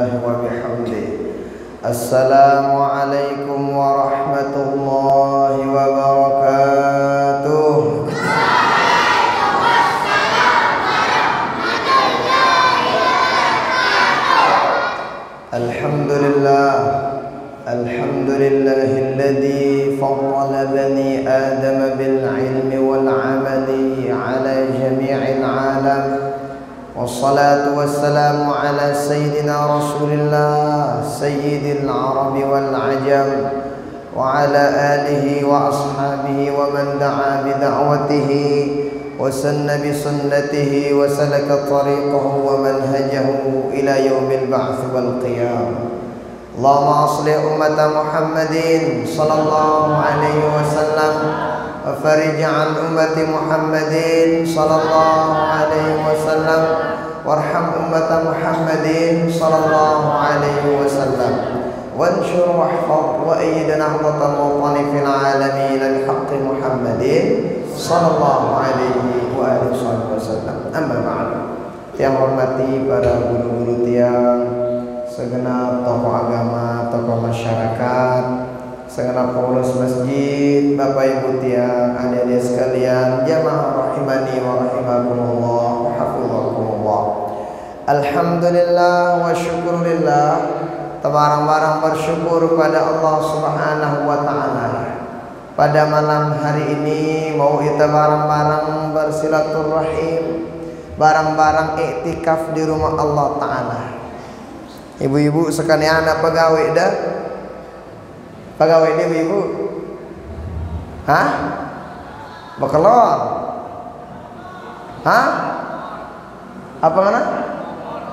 billahi wa bihamdihi. Assalamualaikum warahmatullahi wabarakatuh. Alhamdulillah, alhamdulillahilladzi faddala bani Adam bil ilmi wal amali ala jami'il alam. Wassalatu wassalamu ala sayyidina Rasulillah sayyidil arabi wal ajam wa ala alihi wa ashabihi wa man da'a bi da'watihi wa sanna bi sunnatihi wa salaka tariqahu wa manhajahu ila yaumil ba'ts wal qiyam. Allahumma aslih ummata Muhammadin sallallahu alaihi wasallam wa farij an ummati Muhammadin sallallahu alaihi wasallam warham ummata Muhammadin sallallahu alaihi wasallam wanshur wahfaz wa ayyid nahdatal watani fil alamin al haqqi Muhammadin sallallahu alaihi wa alihi wasallam. Amma ba'd. Yang hormati para guru-guru tiang, segenap tokoh agama, tokoh masyarakat, segenap pengurus masjid, Bapak Ibu tiang, adik-adik sekalian, jamaah rahimani wa rahimakumullah, hafizakumullah. Alhamdulillah wa syukurillah, barang-barang bersyukur pada Allah Subhanahu wa taala. Pada malam hari ini mau kita barang-barang bersilaturahim, barang-barang iktikaf di rumah Allah taala. Ibu-ibu sekalian ada pegawai dah? Pegawai dia ibu? Hah? Bekelor? Hah? Apa mana?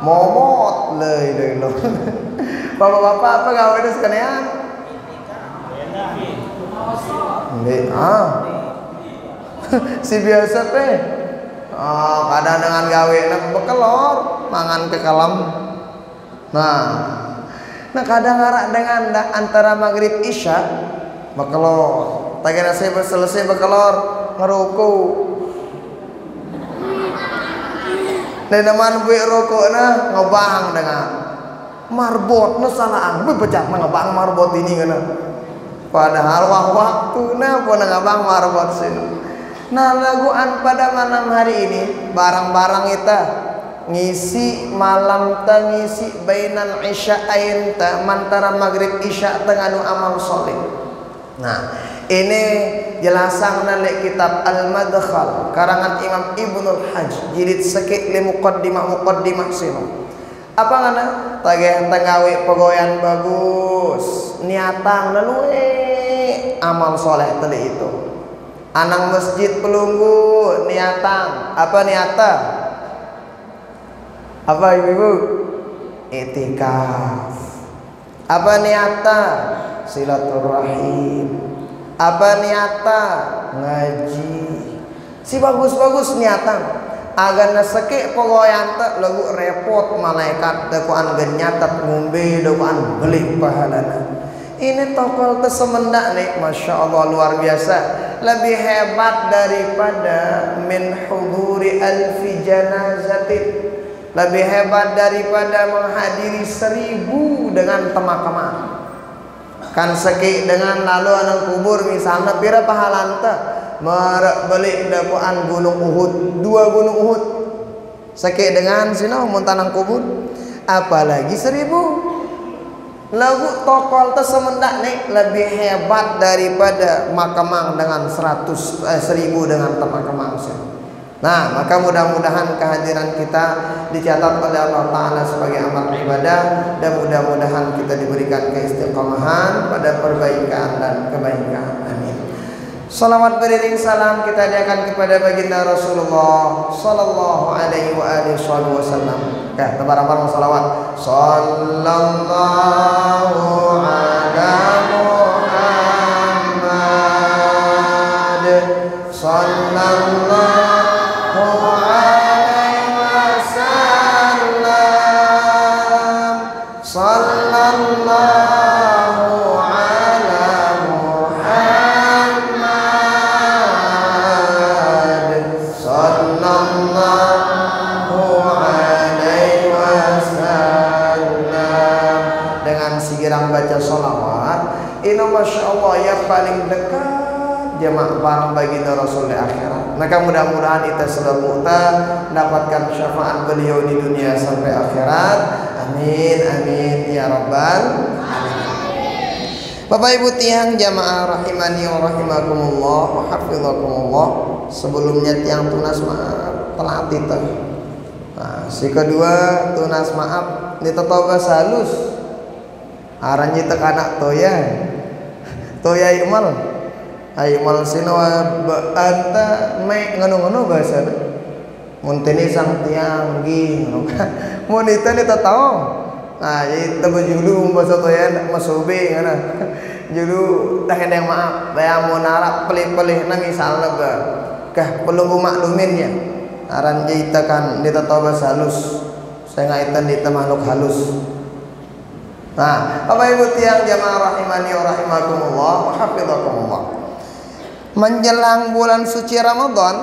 Momot leh. Bapak-bapak apa pegawai dia sekalian? Si biasa teh. Kadang dengan gawe nak bekelor, mangan ke kalam. Nah kadang ngarak dengan antara maghrib isya bekelor, tagana saya selesai bekelor ngeruku. Dan teman buik rokok na ngobang dengan marbot na salaan bepecah ngobang marbot ini kana. Padahal waktu na pun ngobang marbot sini. Nah laguan pada malam hari ini barang-barang kita ngisi malam ta ngisi bainal isya'ain ta mantara maghrib isya tengah anu amal soleh. Nah ini jelasan dari kitab Al-Madkhal karangan Imam Ibnul Hajj jilid sekit li muqaddimah sino. Apa ngana tageh tengawi pegoyan bagus niatang lalu amal soleh tadi itu. Anang masjid pelunggu niatang apa niata? Apa ibu-ibu? Iktikaf. Apa niata? Silaturahim. Apa niata? Ngaji. Si bagus-bagus niatan. Agan nasake pogoyan teh lagu repot malaikat dakuan genyatat ngombe dakuan beli pahalana. Ini tokol teh semendak nih, masya Allah luar biasa. Lebih hebat daripada min huduri alfi janazatin. Lebih hebat daripada menghadiri 1000 dengan temak-temak. Kan seki dengan lalu anang kubur misalnya pira pahalan teh merek beli dakuan gunung Uhud 2 gunung Uhud. Seki dengan sino mun tanang kubur apalagi 1000. Lagu tokol teh semendak nih lebih hebat daripada makamang dengan 1000 dengan temak-temak. Nah, maka mudah-mudahan kehadiran kita dicatat oleh Allah Ta'ala sebagai amal ibadah dan mudah-mudahan kita diberikan keistiqomahan pada perbaikan dan kebaikan. Amin. Salawat beriring salam kita hadiahkan kepada baginda Rasulullah sallallahu alaihi wa alihi wasallam. Oke, bareng-bareng salawat. Sallallahu ala Muhammad sallallahu sallallahu alaihi wasallam. kirang baca sholawat ini masya Allah ya paling dekat jamaah bareng baginda Rasul di akhirat. Maka mudah-mudahan kita selalu mendapatkan syafaat beliau di dunia sampai akhirat. Amin amin ya rabbal alamin. Bapak Ibu tiang jamaah rahimani wa rahimakumullah wa hafizakumullah. Sebelumnya tiang tunas maaf telat itu. Nah, si kedua tunas maaf ditetoba halus. Arannya tekanak toya. Toya imal. Ayo mal sinawa anta mai nganu-nganu bahasa mun tini sang tiang gi mun itu ni tahu nah jadi tabu julu bahasa toya masube ngana julu dah yang maaf bayang mun arab pelih-pelih na misalna ba kah perlu makluminnya aran jadi kan dita tahu bahasa halus saya ngaitan dita makhluk halus. Nah Bapak Ibu tiang jamaah rahimani wa rahimakumullah wa hafizakumullah. Menjelang bulan suci Ramadan,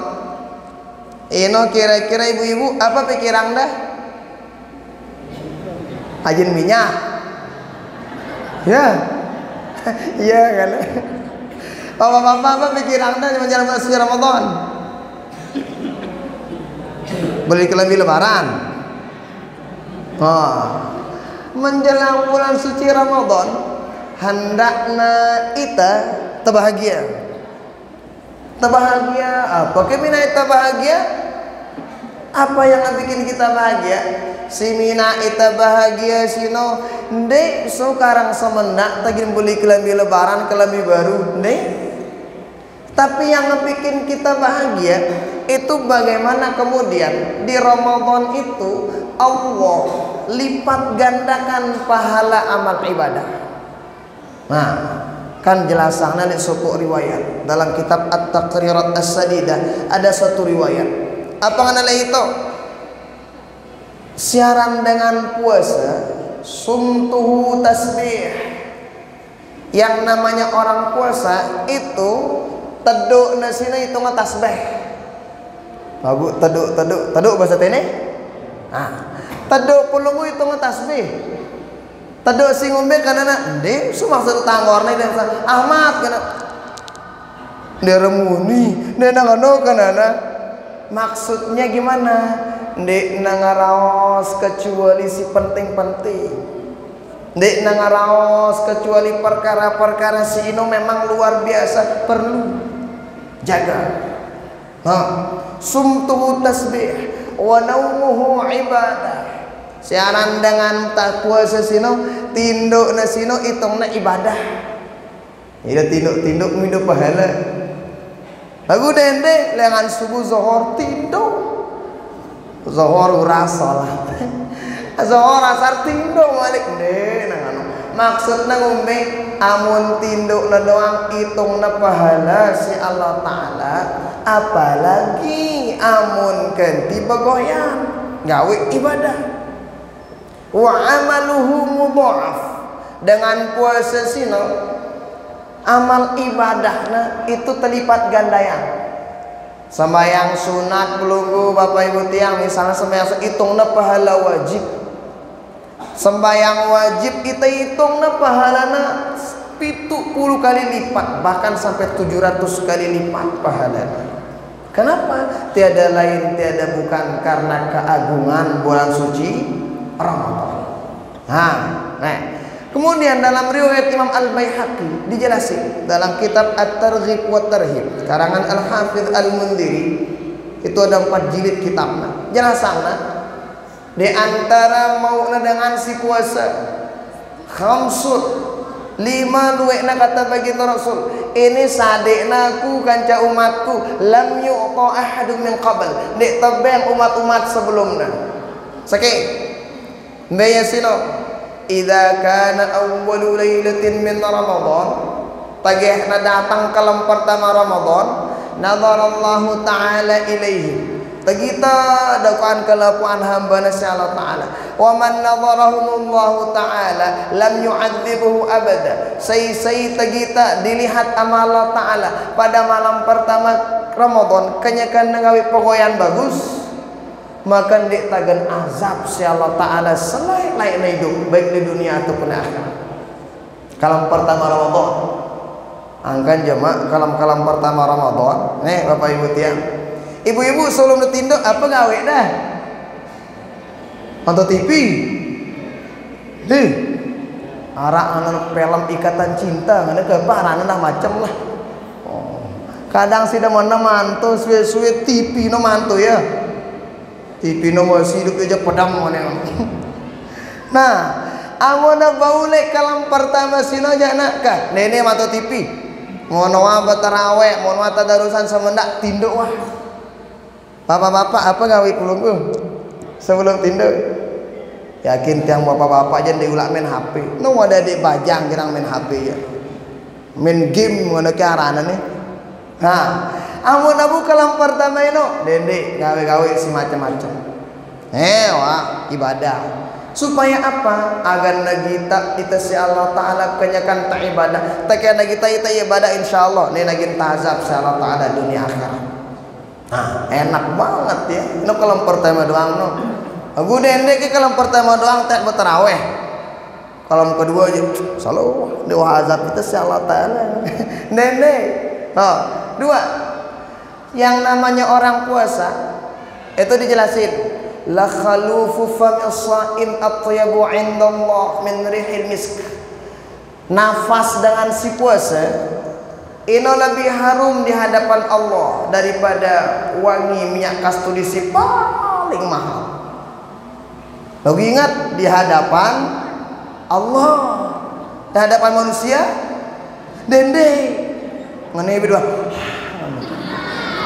ino kira-kira ibu-ibu apa pikiran dah? Ajin minyak, ya, iya kan? Bapak-bapak apa pikiran dah menjelang bulan suci Ramadan? Beli kelambi lebaran. Oh, menjelang bulan suci Ramadan, hendakna ita terbahagia. Terbahagia apa? Kemina kita bahagia? Apa yang bikin kita bahagia? Si mina kita bahagia sino ndek sekarang semendak tagin beli kelambi lebaran kelambi baru ndek. Tapi yang bikin kita bahagia itu bagaimana kemudian di Ramadan itu Allah lipat gandakan pahala amal ibadah. Nah kan jelasannya di suku riwayat dalam kitab At-Taqrirat As-Sadidah ada satu riwayat apa ngana itu siaran dengan puasa sumtuhu tasbih yang namanya orang puasa itu teduk nasina itu tasbih babu teduk bahasa tene nah teduk pulungu itu tasbih. Taduk sing ngombe kanana ndek sumaksud tangorna dan Ahmad kana dia remuni dia nangano kanana maksudnya gimana ndek nangaraos kecuali si penting-penting ndek nangaraos kecuali perkara-perkara si ino memang luar biasa perlu jaga sumtuhu tasbih wa naumuhu ibadah. Siaran dengan tak puasa sino tinduk na sino itong na ibadah. Ida tinduk minum pahala. Aku dende lengan subuh zohor tinduk. Zohor rasa lah. Zohor asar tinduk malik deh. Maksudnya ngombe amun tinduk na doang itong na pahala si Allah Taala. Apalagi amun ganti bagoyan gawe ibadah. Wa amaluhu mudha'af dengan puasa sino amal ibadahna itu terlipat gandayan. Sembahyang sunat belunggu Bapak Ibu tiang misalnya sembahyang hitungna pahala wajib. Sembahyang wajib kita hitungna pahalana 70 kali lipat bahkan sampai 700 kali lipat pahalana. Kenapa? Tiada lain tiada bukan karena keagungan bulan suci Ramadan. Nah, kemudian dalam riwayat Imam Al-Baihaqi dijelasin dalam kitab At-Targhib wa Tarhib karangan Al-Hafidz Al-Mundhiri itu ada 4 jilid kitabnya. Jelasanna di antara mauna dengan si puasa khamsut 5 luwekna kata baginda Rasul ini sadekna aku kanca umatku lam yu'ta ahadun min qabl nek tabeng umat-umat sebelumna sakit Mbaya sino idza kana awwalu lailatin min Ramadan pagih na datang kalam pertama Ramadan nadarallahu taala ilaihi tagita dakwaan kelakuan hamba nasi Allah taala wa man nadarahumullahu taala lam yu'adzibuhu abada say tagita dilihat amal Allah taala pada malam pertama Ramadan kenyakan ngawi pegoyan bagus maka diktagan azab si Allah Ta'ala selain hidup baik di dunia ataupun akhirat. Kalam pertama Ramadan. Angkan jemaah kalam-kalam pertama Ramadan. Nih Bapak Ibu tiang. Ibu-ibu sebelum ditinduk apa gawe dah? Nonton TV. Deh. Arak anak film Ikatan Cinta, ngana ke parana dah macam lah. Oh. Kadang sih dah mana mantu suwe-suwe TV no mantu ya. TV no masih hidup aja pedang mana. Nah, awalnya baulek kalam pertama sino jana kah? Nenek mantu TV. Mohon wa taraweh, mohon wa tadarusan semendak tinduk wah. Bapak-bapak apa gawe pulungku? Sebelum tinduk. Yakin tiang bapak-bapak aja diulak main HP. No ada di bajang kirang main HP ya. Main game mana ke arana nih. Nah, amun abu kalam pertama ino dendek gawe-gawe si macam-macam. Wah ibadah. Supaya apa? Agar kita si Allah Taala kenyakan tak ibadah. Tak kena kita ibadah insyaallah. Nih lagi tazab si Allah Taala dunia akhirat. Nah, enak banget ya. No kalam pertama doang no. Aku dendek ke kalam pertama doang tak bertaraweh. Kalam kedua aja selalu doa azab kita si Allah Taala. Dendek. Oh, dua. Yang namanya orang puasa itu dijelasin. La khalufu famis shaim atyabu indallah min rihil misk. Nafas dengan si puasa ini lebih harum di hadapan Allah daripada wangi minyak kasturi si paling mahal. Lagi ingat di hadapan Allah, di hadapan manusia, dende, mengenai berdua,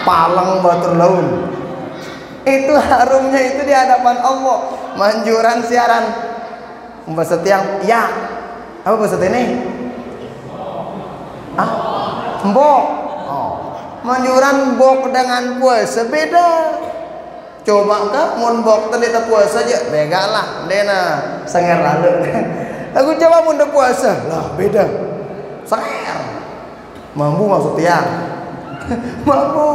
palang batur laun. Itu harumnya itu di hadapan Allah. Manjuran siaran, bahasa tiang, ya, apa bahasa ini? Mbok. Oh. Manjuran bok dengan puasa beda. Coba kah mun bok tadi tak puasa aja bega lah dena sanger lalu. Aku coba mun puasa lah beda sanger mampu maksud tiang. Mampu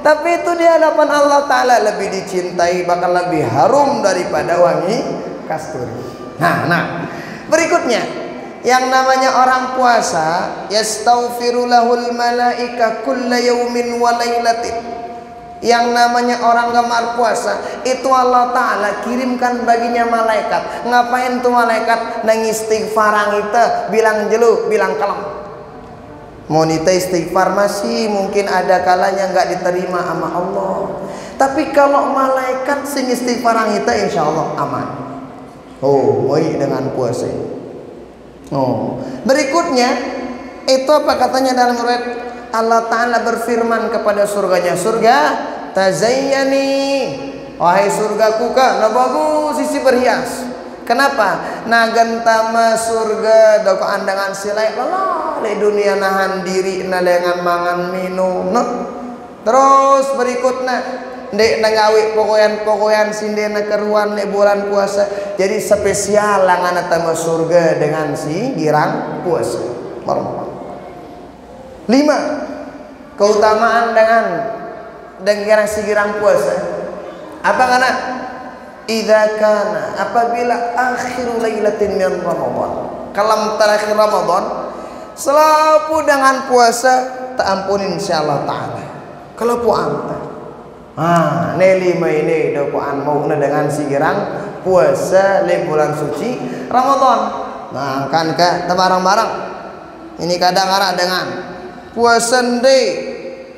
tapi itu di hadapan Allah Ta'ala lebih dicintai bakal lebih harum daripada wangi kasturi. Nah berikutnya yang namanya orang puasa yastaghfirulahul malaika kulla yaumin wa lailatin. Yang namanya orang gemar puasa itu Allah Ta'ala kirimkan baginya malaikat. Ngapain tuh malaikat nang istighfarang kita bilang jelu bilang kalem. Mau nita istighfar masih mungkin ada kalanya nggak diterima sama Allah. Tapi kalau malaikat sing istighfarang kita insya Allah aman. Oh, baik dengan puasa. Oh, berikutnya itu apa katanya dalam riwayat Allah Ta'ala berfirman kepada surganya, surga tazayyani, wahai surgaku kak, nah bagus sisi berhias. Kenapa? Nagantama surga dokaan dengan silai lelah le dunia nahan diri na dengan mangan minum no. Terus berikutnya dek nangawi pokoyan sindena keruan le bulan puasa. Jadi spesial langan tama surga dengan si girang puasa. 5. Keutamaan dengan si girang puasa. Apa kana? Idza kana apabila akhir lailatin min Ramadan. Kalam terakhir Ramadan selalu dengan puasa tak ampunin insyaallah taala. Kalau puasa. Neli ini doaan mau dengan si girang puasa le bulan suci Ramadan. Nah, kan ke barang-barang. Ini kadang arah dengan puasa ndek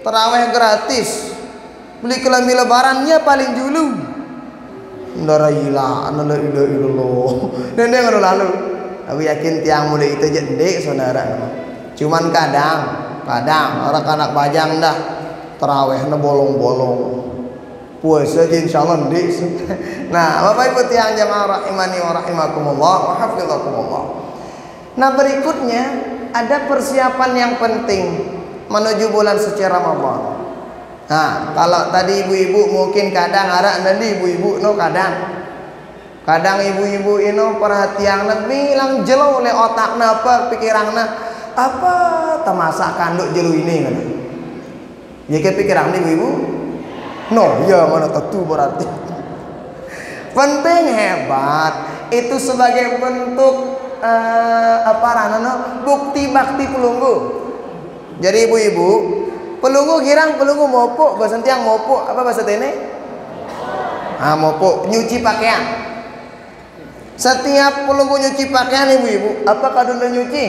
tarawih gratis. Beli kelambi lebarannya paling dulu. Ndara ila anala ila illallah. Nende ngono lalu. Aku yakin tiang mulai itu jendek saudara. Cuman kadang orang anak bajang dah tarawihna bolong-bolong. Puasa aja insyaallah ndek. Nah, Bapak Ibu tiang jamaah rahimani wa rahimakumullah wa hafizakumullah. Nah, berikutnya ada persiapan yang penting menuju bulan suci Ramadan. Nah, kalau tadi ibu-ibu mungkin kadang ada nanti ibu-ibu no kadang ibu-ibu ini perhatian bilang jelo oleh otakna apa pikiranna apa tamasa kanduk jelu ini kan. Ya ke pikiran ibu-ibu? No, ya mana tentu berarti. Penting hebat itu sebagai bentuk apa ranana bukti bakti pelunggu. Jadi ibu-ibu, pelunggu girang pelunggu mopo, bahasa tiang mopo, apa bahasa ini? Mopo, nyuci pakaian. Setiap pelunggu nyuci pakaian ibu-ibu, apa kadunda nyuci?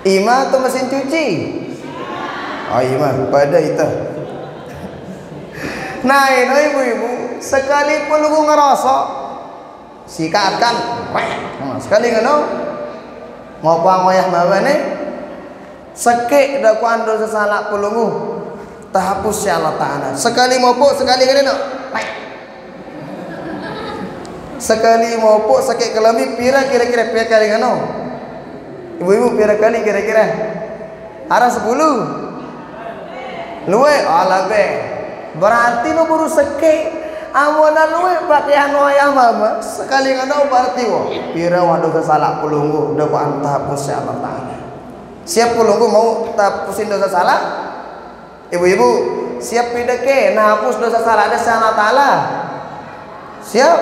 Ima atau mesin cuci? Oh ima, pada itu. Nah ini ibu-ibu, sekali pelunggu ngerosok, sikatkan, sekali ngono, ngopang ngoyah bawa nih, sekik dakwaan dosa salah pelunggu, tahapus ya Allah Ta'ala. Sekali mopuk, sekali kali no, sekali mopuk, sekik kelami, pira kira-kira pira kali ngono, ibu-ibu pira kali kira-kira, arah 10, luwe, ala be. Berarti lo baru seke amona luwe pakaian wayah mama sekali ngono berarti wo pira waduh kesalah pelunggu dakwaan tahapus ya Allah Ta'ala. Siap pelunggu mau tapusin dosa salah? Ibu-ibu siap pideke nah hapus dosa salah ada Allah Ta'ala? Siap?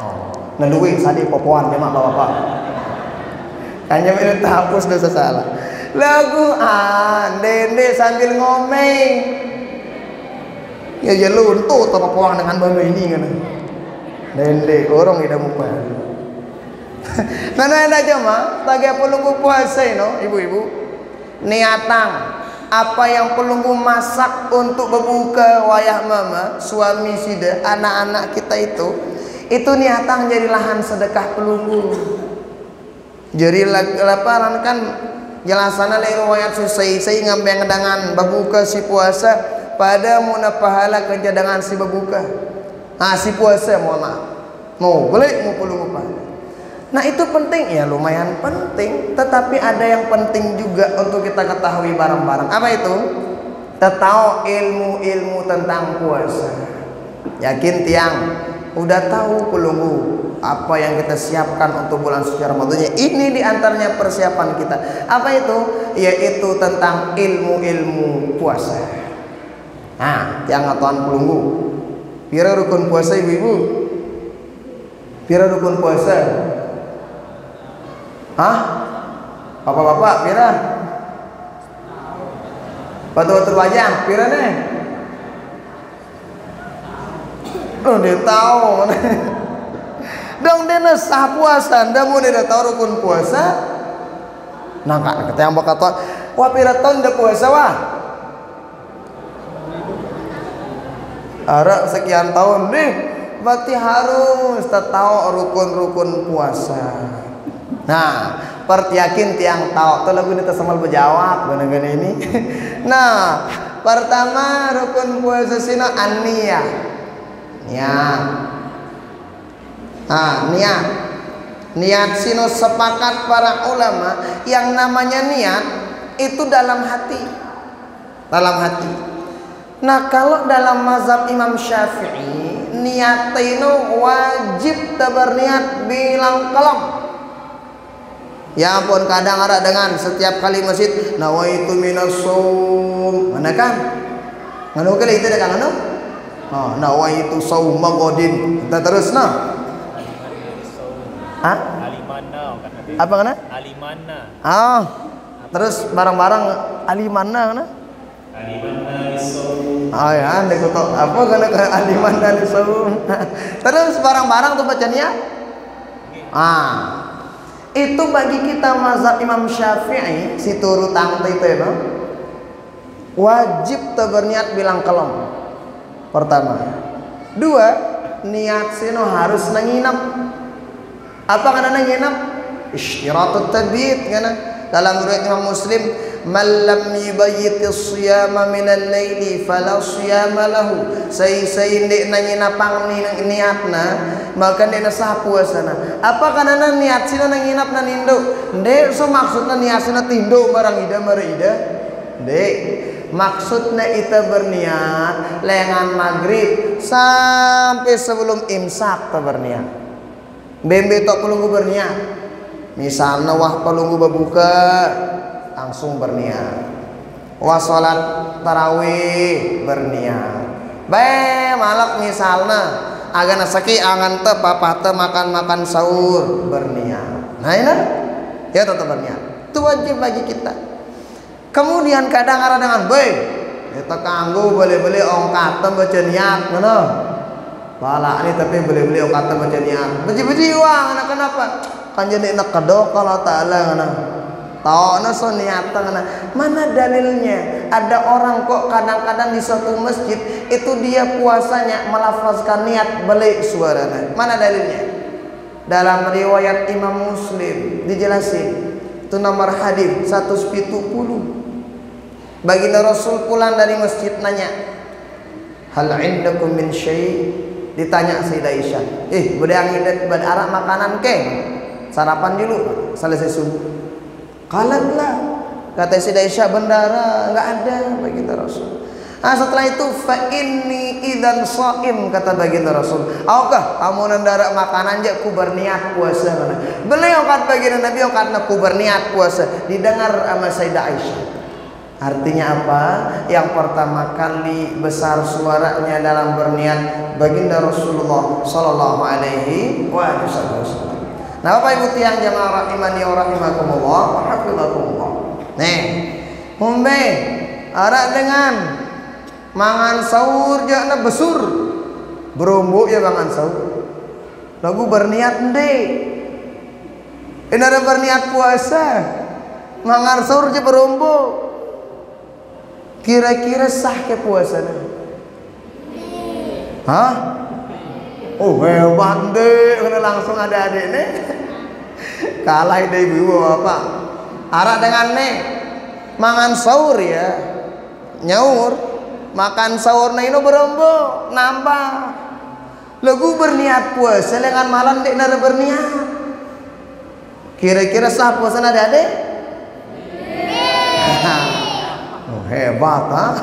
Oh, neluwi sadi popoan ya mak bapak. Hanya minta hapus dosa salah. Lagu dende sambil ngomeng. Ya luntuh atau puang dengan bama ini kan. Dende orang tidak mupa. Mana ada jemaah bagi pelunggu puasa no ibu-ibu niatan apa yang pelunggu masak untuk berbuka wayah mama suami sida anak-anak kita itu niatan jadi lahan sedekah pelunggu. Jadi laparan kan jelasana lagi riwayat susai saya ngambil dengan berbuka si puasa pada muna pahala kejadangan si berbuka. Si puasa mohon maaf. Mau boleh mau pelunggu pahala. Nah itu penting ya lumayan penting. Tetapi ada yang penting juga untuk kita ketahui bareng-bareng. Apa itu? Kita tahu ilmu-ilmu tentang puasa. Yakin tiang udah tahu pelunggu apa yang kita siapkan untuk bulan suci Ramadan. Ini diantaranya persiapan kita. Apa itu? Yaitu tentang ilmu-ilmu puasa. Nah, yang ngatuan pelunggu. Pira rukun puasa ibu-ibu? Pira rukun puasa? Bapak-bapak pira? Batu-batu wajah pira nih? Oh, dia tahu. Dong dia sah puasa, ndak mau dia tahu rukun puasa. Nah, kata yang bakal tahu, wah pira tahun dah puasa wah. Arab sekian tahun nih, berarti harus tahu rukun-rukun puasa. Nah, pertiakin tiang tahu, tuh lagu ini tersemal berjawab gini ini. Nah, pertama rukun puasa sino an-niyah. Niat. Niat sino sepakat para ulama yang namanya niat itu dalam hati. Dalam hati. Nah kalau dalam mazhab Imam Syafi'i niat itu wajib berniat bilang kalam. Ya ampun kadang ada dengan setiap kali masjid nawaitu minas shaum. Mana kan? Nganu kali itu dengan anu? Nawaitu shaum magodin. Kita terus nah. Alimana kan. Apa kana? Alimana. Terus barang-barang alimana kana? Oh ya, anda kata apa karena aliman dan saum. Terus barang-barang tuh bacanya. Itu bagi kita mazhab Imam Syafi'i si turu tangte itu ya, wajib berniat bilang kalam. Pertama. Dua, niat sino harus nanginap. Apa karena nanginap? Ishtiratul tabit karena dalam riwayat Imam Muslim man lam yubayyitis siyama minal laili fala siyama lahu. Sai ndek nanginapang niatna maka ndek sah puasana. Apa karena niat sina nanginap na nindo? Ndek so maksudna niat sina tindo barang ida marida. Ndek maksudnya itu berniat lengan maghrib sampai sebelum imsak berniat. Bembe tok pelunggu berniat. Misalnya wah pelunggu berbuka langsung berniat. Wah sholat tarawih berniat. Malak misalnya agana saki angan teh papa teh makan sahur berniat. Nah ini ya tetap berniat. Itu wajib bagi kita. Kemudian kadang ada dengan baik kita kanggo beli-beli ongkat teh baca niat ngono. Bala ini tapi beli-beli ongkat teh baca niat. Beji-beji uang anak kenapa? Kan jadi nak kedok kalau Ta'ala ngono. Tahu so niatan mana dalilnya? Ada orang kok kadang-kadang di suatu masjid itu dia puasanya melafazkan niat balik suaranya. Mana dalilnya? Dalam riwayat Imam Muslim dijelasin itu nomor hadis 170. Baginda Rasul pulang dari masjid nanya, hal indakum min syai'? Ditanya Sayyidah Aisyah, budang hidat badarak makanan ke? Sarapan dulu selesai subuh. Kalatlah kata Sayyidah Aisyah, bendara enggak ada baginda Rasul. Nah setelah itu fa inni idzan shaim kata baginda Rasul. Aukah kamu nendara makanan je ku berniat puasa. Beliau kata baginda Nabi karena ku berniat puasa. Didengar sama Sayyidah Aisyah. Artinya apa? Yang pertama kali besar suaranya dalam berniat baginda Rasulullah sallallahu alaihi wasallam. Nah Bapak Ibu tiang jamaah rahimani wa rahimakumullah wa hafizakumullah. Nih, umbe ara dengan mangan sahur jakna besur. Berumbu ya mangan sahur. Lagu berniat ende. Ini ada berniat puasa. Mangan sahur je berumbu. Kira-kira sah ke puasanya? Hah? Oh hebat deh, kena langsung ada adik nih. Kalah ide ibu bapak. Arak dengan nih mangan sahur ya, nyaur makan sahur nih itu berombo nambah. Lagu berniat puasa dengan malam dek nara berniat. Kira-kira sah puasa ada adik? Oh hebat ah.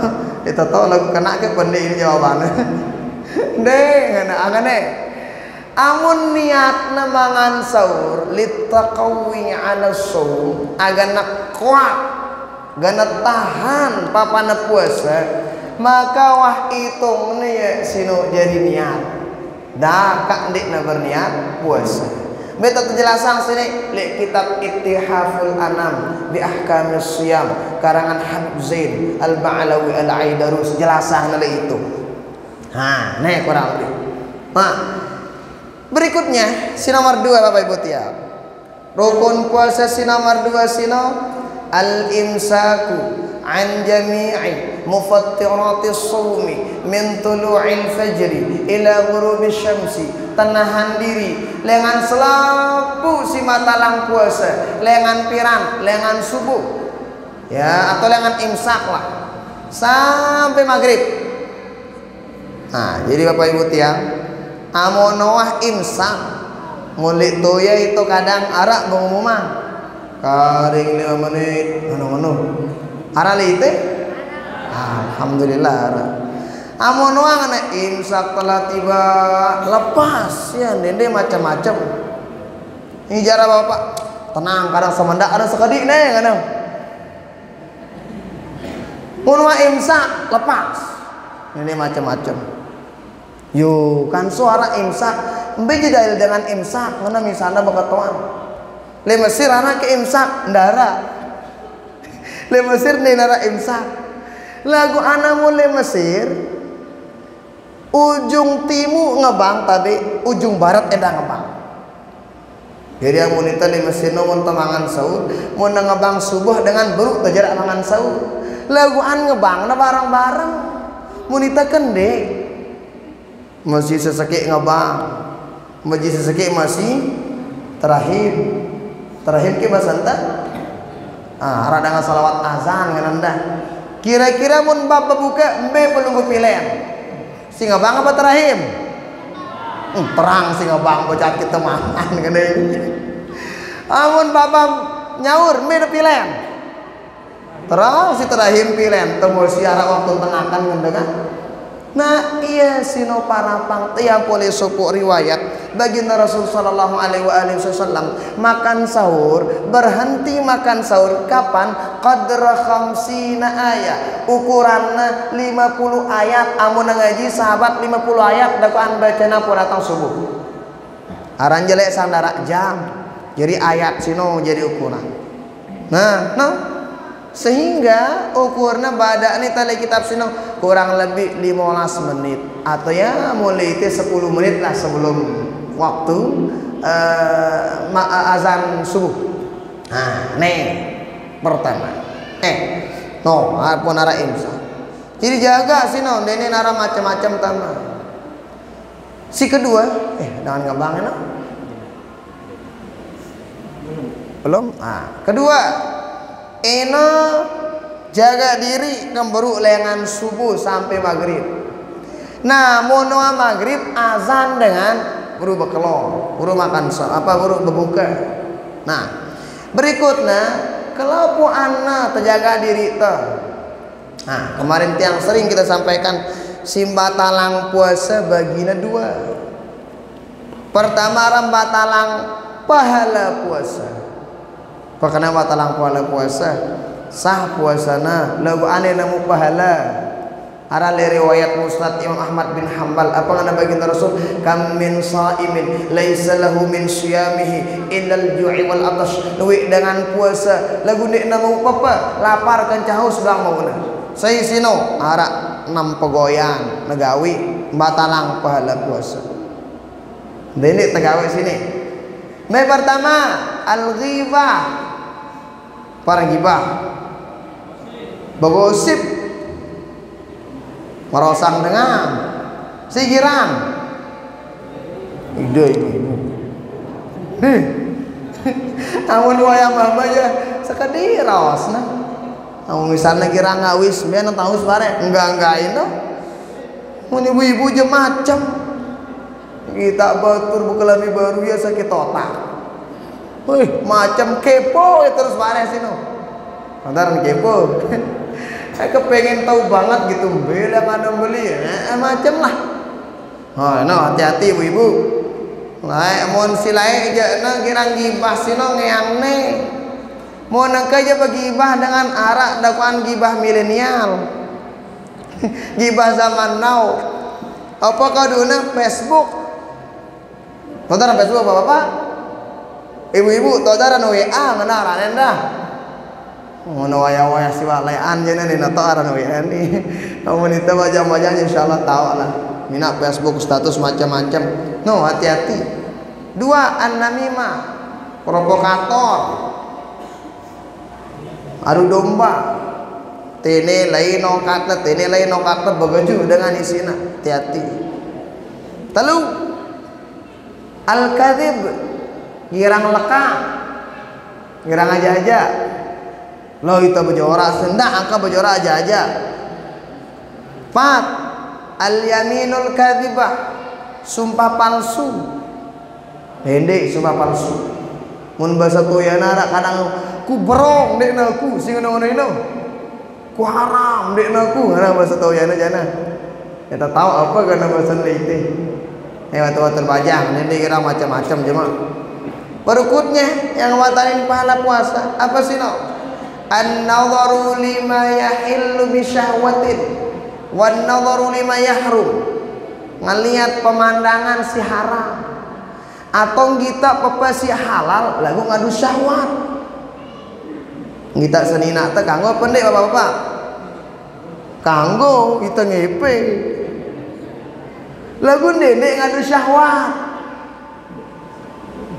Kita tahu lagu kena ke pendek ini jawabannya. Deh, ngana amun niatna mangan sahur litaqawi ala shaum agana kuat gana tahan papana puasa maka wah hitung nih ya sino jadi niat dah kak ndikna berniat puasa. Beta penjelasan sini li kitab Ittihaful Anam bi Ahkamis Shiyam karangan Habib Zain Al-Ba'lawi Al-Aidarus jelasan dari itu. Nah, nih kurang lebih. Nah, berikutnya si nomor 2 Bapak Ibu tiap. Rukun puasa si nomor 2 sino al-imsaku an jami'i mufattiratis shaumi min tulu'il fajri ila ghurubi syamsi. Tenahan diri lengan selapu si matalang puasa, lengan piran, lengan subuh. Ya, atau lengan imsak lah. Sampai maghrib. Nah, jadi Bapak Ibu tiang, amonowah imsak mulik toya itu kadang arak pengumuman karing 5 menit ngono-ngono. Ara lite? Alhamdulillah ara. Amonowah ngana imsak telah tiba lepas ya dende macam-macam. Ini jara Bapak tenang kadang semendak ada sekedik nih kadang. Munwa imsak lepas. Ini macam-macam. Yo kan suara imsak mbe dalil dengan imsak mana misalnya bakatuan le Mesir anak ke imsak ndara le Mesir nih nara imsak lagu anak mulai Mesir ujung timu ngebang tadi ujung barat edang ngebang jadi yang munita le Mesir no mangan sahur mau ngebang subuh dengan beruk terjarak mangan sahur lagu an ngebang na barang-barang munita kende masih seseki ngebang, masih seseki masih terakhir ke bahasa enta. Rada dengan salawat azan ngananda. Kira-kira mun bapak buka mbe pelunggu pilihan. Si ngebang apa terakhir? Terang si ngebang bocah kita makan gede. Amun bapak nyaur mbe pilihan. Terang si terakhir pilihan temu siara waktu tengah kan ngendengan. Nah iya sino parapang tiap boleh suku riwayat baginda Rasul sallallahu alaihi wasallam makan sahur, berhenti makan sahur kapan? Qadra khamsina ayat, ukuranna 50 ayat. Amun ngaji sahabat 50 ayat dakwaan bacana puratang subuh. Aran jelek sandara jam. Jadi ayat sino jadi ukuran. Nah, sehingga ukurna badak nih tali kitab sino kurang lebih 15 menit atau ya mulai itu 10 menit lah sebelum waktu azan subuh. Nah, nih pertama. No, pun ara imsa. Jadi jaga sino, ini nara macam-macam tambah. Si kedua, jangan ngabangin no. Belum. Kedua, eno jaga diri kemburu lengan subuh sampai maghrib. Nah, monoa maghrib azan dengan buru bekelor, buru makan buru berbuka. Nah, berikutnya kalau pu anna terjaga diri te. Nah, kemarin yang sering kita sampaikan simbatalang puasa bagina dua. Pertama rambatalang pahala puasa. Pakana batalang pahala puasa sah puasana lagu aneh namu pahala. Ara riwayat Musnad Imam Ahmad bin Hanbal apa ngana baginda Rasul kam min shaimin laisa lahu min siyamihi illal ju'i wal atash. Duit dengan puasa lagu nek namu papa lapar kan haus bang mauna. Saya sino ara 6 pegoyan negawi batalang pahala puasa. Dene tegawe sini. Pertama al-ghibah. Para gibah bagosip merosang dengan sigiran ide ibu amun wayang mama ya sekadiros nah amun misalnya kira ngawis biar tahu sebare enggak itu mun ibu-ibu je macam kita batur bukalami baru ya sakit otak. Macam kepo terus bares sino. Antaran kepo. Saya kepengen tahu banget gitu bela kada beli. Macam lah. Hati-hati ibu-ibu. Lah mun silai aja na kirang gibah sino ngeangne. Mun aja bagibah dengan arak dakwaan gibah milenial. Gibah zaman now. Apa kaduna Facebook? Tonton Facebook Bapak? Ibu-ibu todara no WA ngana ranen dah. Ngono waya-waya si walean jena ni nato aran WA ni. Amun itu baca-baca insyaallah tahu lah. Mina Facebook status macam-macam. No, hati-hati. Dua, an-namimah, provokator. Adu domba. Tene lain no kata bagaju dengan isina. Hati-hati. Telu al-kadzib. Girang leka, girang aja-aja. Lo itu bejora sendak angka bejora aja-aja. 4. Al-yaminul kadzibah, sumpah palsu. Pendek sumpah palsu. Mun bahasa toyana kadang ku berong dek naku sing ngono ino. Ku haram dek naku ngana bahasa toyana jana. Kita tahu apa kana bahasa leite. Waktu terbajang ini kira macam-macam jemaah. Berikutnya yang batalin pahala puasa apa sih no? An-nadharu lima yahillu bi syahwatin wan nadharu lima yahrum. Ngelihat pemandangan si haram atau kita pepe si halal lagu ngadu syahwat. Kita senina teh kanggo pendek bapak-bapak. Kanggo kita ngepe. Lagu nenek ngadu syahwat.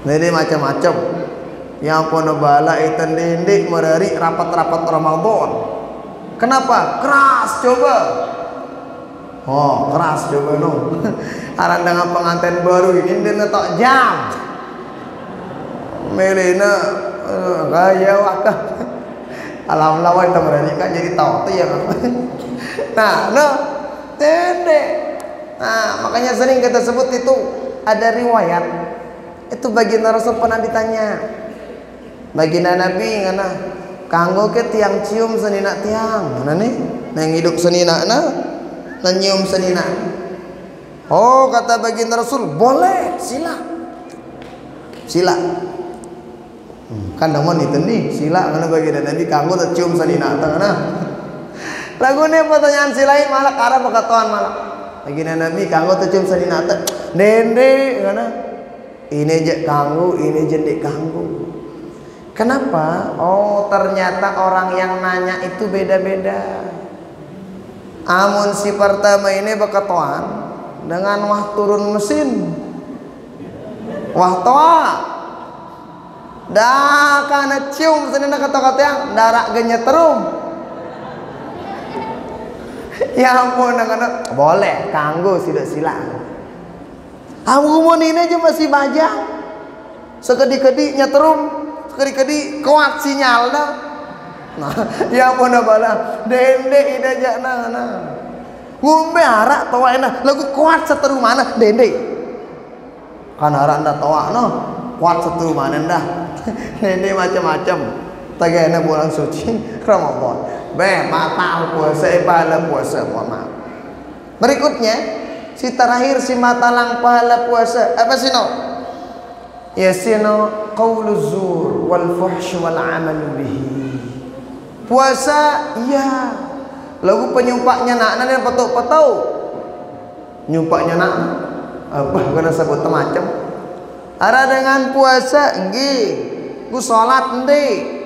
Ini macam-macam. Yang pono bala itu nendik merari rapat-rapat Ramadan. Kenapa? Keras coba. Keras coba no. Aran dengan pengantin baru ini dia tak jam. Melena gaya wakah. Alhamdulillah itu merari kan jadi tahu tuh ya. Nah, nendik. Nah, makanya sering kita sebut itu ada riwayat. Itu baginda Rasul pernah ditanya. Baginda Nabi ngana kanggo ke tiang cium senina tiang. Mana nih? Nang hidup senina na. Nyium senina. Oh, kata baginda Rasul, boleh, sila. Sila. Kan namun itu nih, sila mana baginda Nabi kanggo cium senina teh kana. Lagune pertanyaan silain malah arah bekatuan malah. Baginda Nabi kanggo cium senina teh. Dende kana. Ini je kanggo, ini jendek kanggo. Kenapa? Oh, ternyata orang yang nanya itu beda-beda. Amun si pertama ini bekatuan dengan wah turun mesin. Wah toa. Dah kana cium senina kata-kata yang darak genyetrum. Ya ampun, anak-anak boleh kanggo sila. Amun ini aja masih bajang. Sekedi-kedi nyetrum, sekedi-kedi kuat sinyal dah. Nah, ya ampun bala. Dende ida jakna nah. Ngombe arak tawa enak, lagu kuat seteru mana dende. Kan arak nda tawa no, kuat seteru mana dah. Dende macam-macam. Tagana bulan suci Ramadan. Batal puasa, pahala puasa, mohon maaf. Berikutnya si terakhir si matalang pahala puasa apa sih no? Ya sino qaulu zur wal fuhsh wal amal bihi. Puasa iya. Lagu penyumpaknya nak yang petuk-petuk. Nyumpaknya nak apa kena sebut macam. Ara dengan puasa nggih. Ku salat ndek.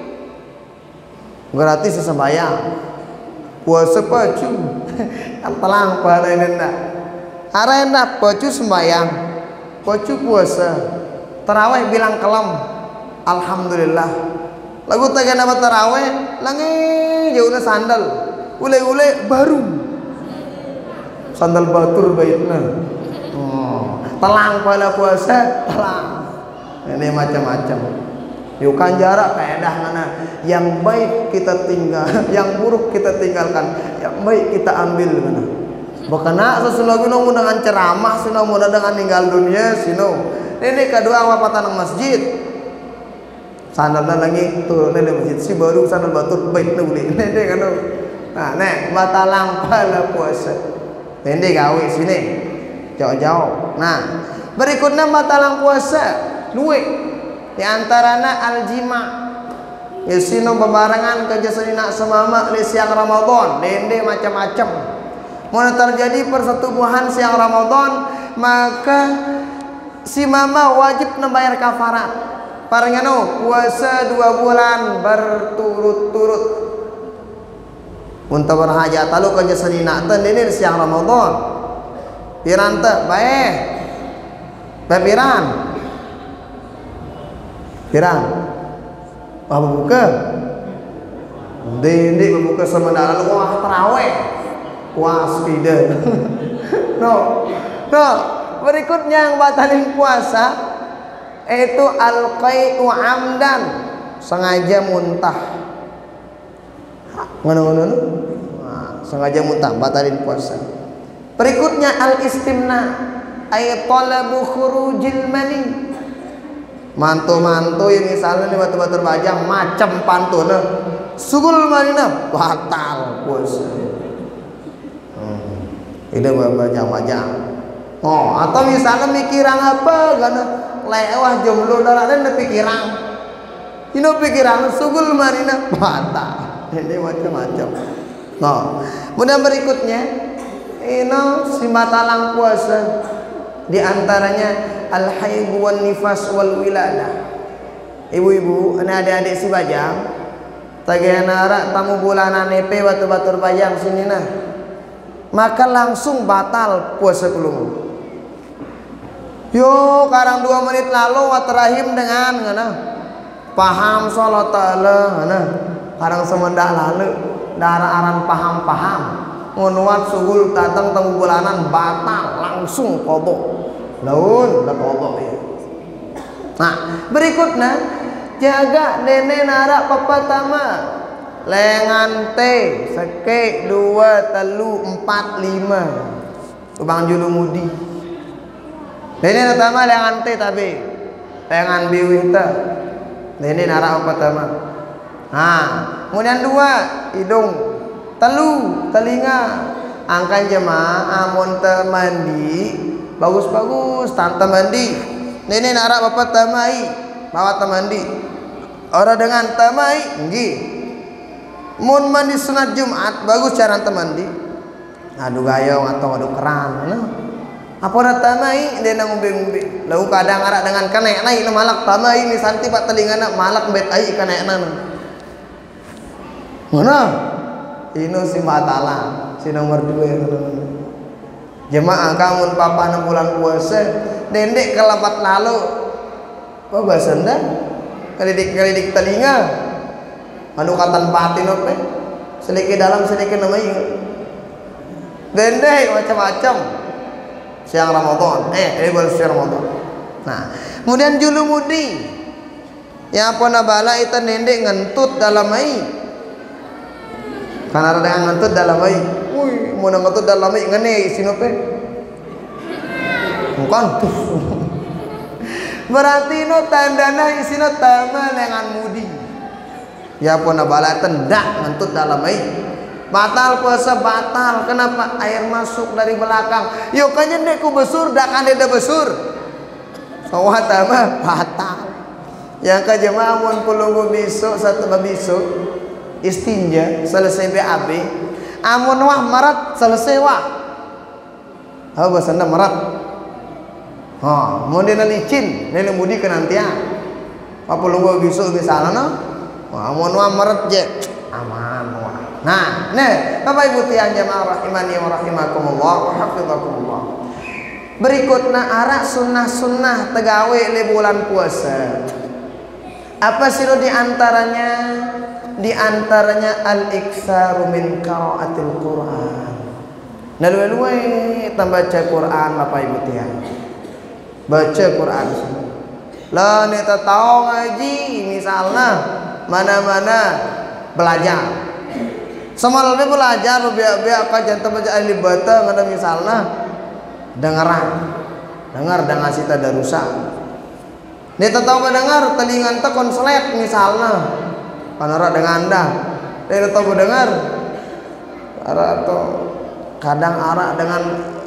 Gratis sembahyang. Puasa pacu. Telang pahala nenda. Ara enak pacu sembahyang. Pacu puasa. Tarawih bilang kelam. Alhamdulillah. Lagu taga nama tarawih langi jauhna sandal. Ule-ule baru. Sandal batur baitna. Telang pada puasa, telang. Ini macam-macam. Yuk kan jarak kaedah mana. Yang baik kita tinggal, yang buruk kita tinggalkan, yang baik kita ambil mana. Bakana sesuatu nunggu dengan ceramah, sino muda dengan tinggal dunia, sino. Ini kedua wapatan masjid. Sandalnya lagi turun dari masjid si baru sandal batur baik nuli. Ini kan. Nah, nek batalang pala puasa. Ini gawe sini. Jauh-jauh. Nah, berikutnya batalang puasa. Dua. Di antaranya aljima. Yasino bebarengan kerja senina semama di siang Ramadan. Dende macam-macam. Mau terjadi persetubuhan siang Ramadan, maka si mama wajib membayar kafarat. Parengano puasa 2 bulan berturut-turut. Untuk berhajat lalu kerja senina tendini di siang Ramadan. Pirante baik. Bepiran. Pirang. Apa buka? Dende membuka sementara lalu wah tarawih. Wah tidak. No. Berikutnya yang batalin puasa itu al-qai'u amdan, sengaja muntah. Ngono-ngono. Nah, sengaja muntah batalin puasa. Berikutnya al-istimna ay talabu khurujil mani. Mantu-mantu yang misalnya nih batu-batu bajang macam pantuna sugul marina batal puasa. Ini bajang-bajang. Oh, atau misalnya mikiran apa gana lewah jomblo darahnya ada pikiran. Ini pikiran sugul marina batal. Ini macam-macam. Nah, kemudian berikutnya ini si batalang puasa. Di antaranya al-haid wan nifas wal wiladah. Ibu-ibu, ini adik-adik si bajang. Tagana ara tamu bulanan nepe batu-batur bajang sini nah. Maka langsung batal puasa kulum. Yo, karang 2 menit lalu watrahim dengan ngana. Paham salat taala ngana. Karang semendak lalu darah aran paham-paham. Ngunuat sugul datang tamu bulanan batal langsung kodok. Laun dah kodok ya. Nah, berikutnya jaga nenek nara papa tama lengan te seke 2 telu 4 5 ubang julu mudi nenek pertama lengan te tabe lengan biwih te nenek nara papa tama. Nah, kemudian 2 hidung, telu telinga, angkan jemaah amun mandi bagus-bagus tante mandi nenek narak bapak tamai bawa mandi orang dengan tamai nggih mun mandi sunat Jumat bagus cara mandi adu gayong atau adu keran nah. Apa na tamai dia nang ngumbe-ngumbe lalu kadang arak dengan kanek naik na malak tamai ni santi pak telingana malak bet ai kanek na mana ino si matala si nomor 2 jemaah kamun papa na bulan puasa dendek kelapat lalu apa bahasa anda kelidik telinga anu katan batin apa sedikit dalam sedikit namanya dendek macam-macam siang Ramadan ini baru siang Ramadan. Nah kemudian julumudi yang apa nabala itu nendek ngentut dalam ai karena ada yang ngentut dalam ai wih mau ngentut dalam ai ngene isinope bukan berarti no tandana isino tama dengan mudi ya apa nabala tendak ngentut dalam ai batal puasa batal. Kenapa? Air masuk dari belakang. Yo kanya neku besur dak ande da besur. Sawat mah batal. Yang ka jemaah mun pulunggu besok satu besok istinja selesai BAB. Amun wah marat selesai wah. Oh basanda marat. Ha, mun dina licin, dina mudi ke nantian. Apa pulunggu besok misalna no. Wah amun wah marat je aman wah. Nah, Bapak Ibu tiang jamaah rahimani wa rahimakumullah wa hafizakumullah. Berikutna arak sunnah-sunnah tegawe le bulan puasa. Apa sih di antaranya? Di antaranya al-iktsaru min qiraatil Qur'an. Naluwe tambaca Quran Bapak Ibu tiang. Baca Quran. Lah neta tahu ngaji misalnya mana-mana belajar. Sama lebih belajar lebih kajian baca ahli bata ngada misalnya dengar dengan sita darusan. Dia tahu mendengar telingan teh konslet misalnya panara dengan anda. Dia tahu mendengar atau kadang arah dengan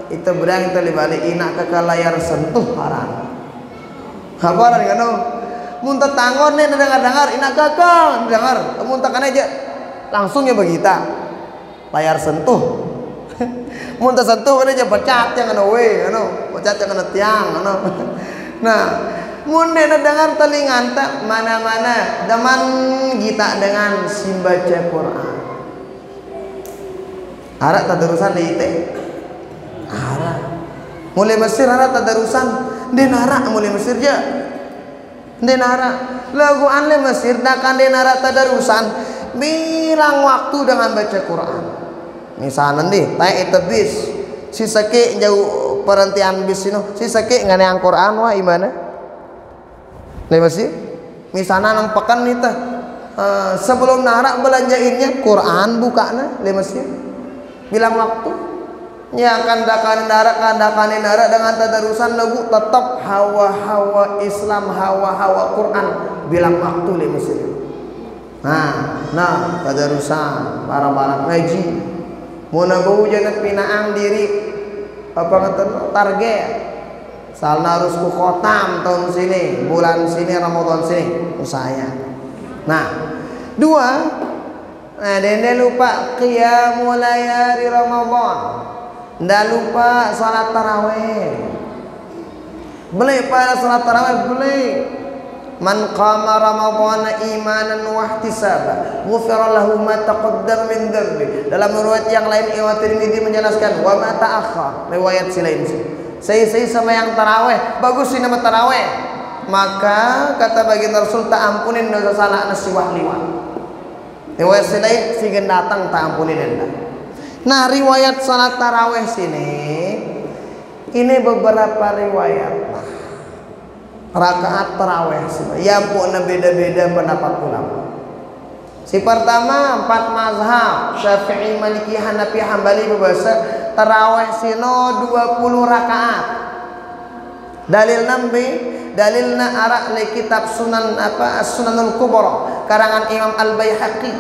itu berang itu dibalik inak ke layar sentuh arah. Apa dengan no? Muntah tanggon nih dengar inak kakak dengar muntah kan aja. Langsung ya begitu layar sentuh muntah sentuh kan aja pecat yang kena pecat yang kena tiang nah mun dengar telingan tak mana-mana deman kita dengan simbaca Quran arak tadarusan di ite arak mulai Mesir arak tadarusan denara mulai Mesir aja denara lagu anle Mesir dakan denara tadarusan bilang waktu dengan baca Quran misalnya nih taik itu bis si sake jauh perhentian bis ini si sake ngane yang Quran wah gimana lepas sih misalnya nang pekan nih teh sebelum narak belanjainnya Quran bukana lepas sih bilang waktu ya kandakan narak dengan tadarusan lagu tetap hawa Islam hawa Quran bilang waktu lepas sih. Nah, tadarusan barang-barang ngaji. Mun bau jangan pinaang diri apa ngaten target. Salna harus ku khotam tahun sini, bulan sini Ramadan sini usaya. Nah, 2 dende lupa qiyamul layali Ramadan. Ndak lupa salat tarawih. Beli pada salat tarawih beli. Man qama ramadhana imanan wa ihtisaban ghufira lahu ma taqaddam min dhanbi. Dalam riwayat yang lain Imam Tirmidzi menjelaskan wa ma ta'akhkhar, riwayat lain saya sama yang tarawih bagus sih nama tarawih maka kata baginda Rasul tak ampunin dosa salah nasiwah liwat. Riwayat lain sing datang tak ampunin anda. Nah riwayat salat tarawih sini ini beberapa riwayat rakaat tarawih ya pun beda-beda pendapat ulama. Si pertama 4 mazhab Syafi'i, Maliki, Hanafi, Hambali berbahasa tarawih sino 20 rakaat. Dalil nabi dalilna arak li kitab sunan As-Sunanul Kubra karangan Imam Al-Baihaqi.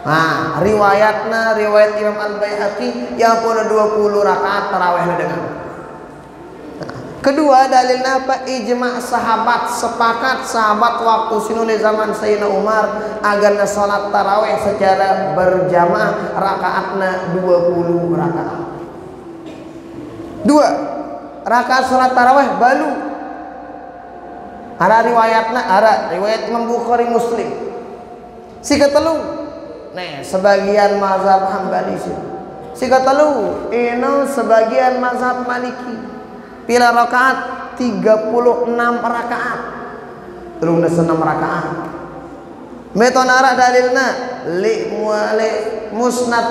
Nah, riwayat Imam Al-Baihaqi yang pun 20 rakaat tarawih dengan. Kedua dalilnya apa? Ijma' sahabat, sepakat sahabat waktu sinule zaman Sayyidina Umar agar salat tarawih secara berjamaah rakaatna 20 rakaat. 2 rakaat salat tarawih balu. Ada riwayat Imam Bukhari Muslim. Si ketelu. Nih, sebagian mazhab Hambali sih. Si ketelu, ini sebagian mazhab Maliki. Pila rakaat 36 rakaat. Terus 6 rakaat. Metonara dalilna li musnad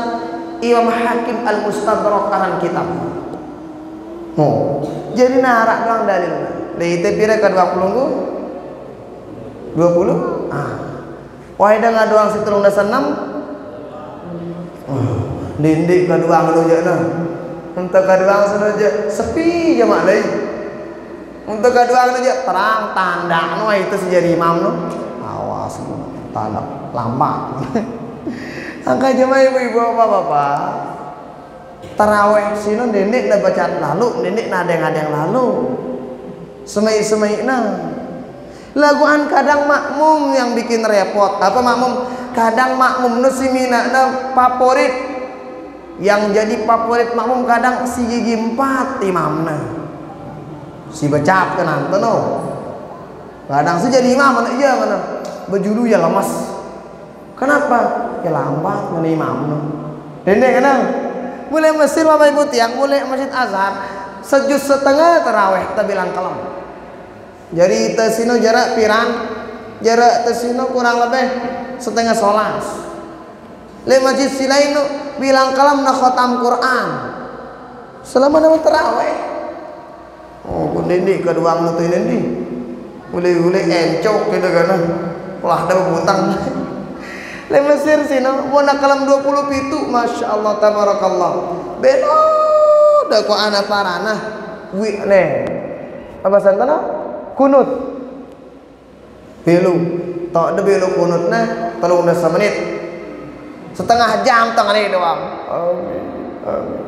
Imam Hakim Al-Mustadrak aran kitab. Oh, jadi nara doang dalilna. Li teh pira ka 20? 20? Ah. Wah, ida ngadoang si 36. Dindik kaduang nu jeuna. Untuk kaduang saja sepi jamaah lain. Untuk kaduang saja terang tanda nu itu sejadi imam nu. Awas tanda lama. Angka jamaah ibu-ibu bapak-bapak. Tarawih sinu dindik na baca lalu, dindik na adeng-adeng lalu. Semai-semaina. Laguan kadang makmum yang bikin repot. Apa makmum? Kadang makmum nu siminana favorit. Yang jadi favorit makmum kadang si gigi 4 imamna. Si becap kenan teu no. Kadang si jadi imam iya mana. Bejulu ya lemas. Kenapa? Ya lambat mana imamna. Dene kenang. Mulai Mesir Bapak Ibu tiang mulai Masjid Azhar 1,5 juz tarawih teu bilang kalem. Jadi teu sino jarak pirang? Jarak teu sino kurang lebih setengah solas. Le masjid silain bilang kalam na khotam Quran selama nama terawih. Oh kundi kedua nu teh ini ule encok gitu kan ulah da butang. Le Mesir sino mun kalam 20 pitu masyaallah tabarakallah belo da ku ana parana wi ne apa santana kunut belu tok de belu kunutna 30 menit setengah jam tengah ini doang. Amin. Amin.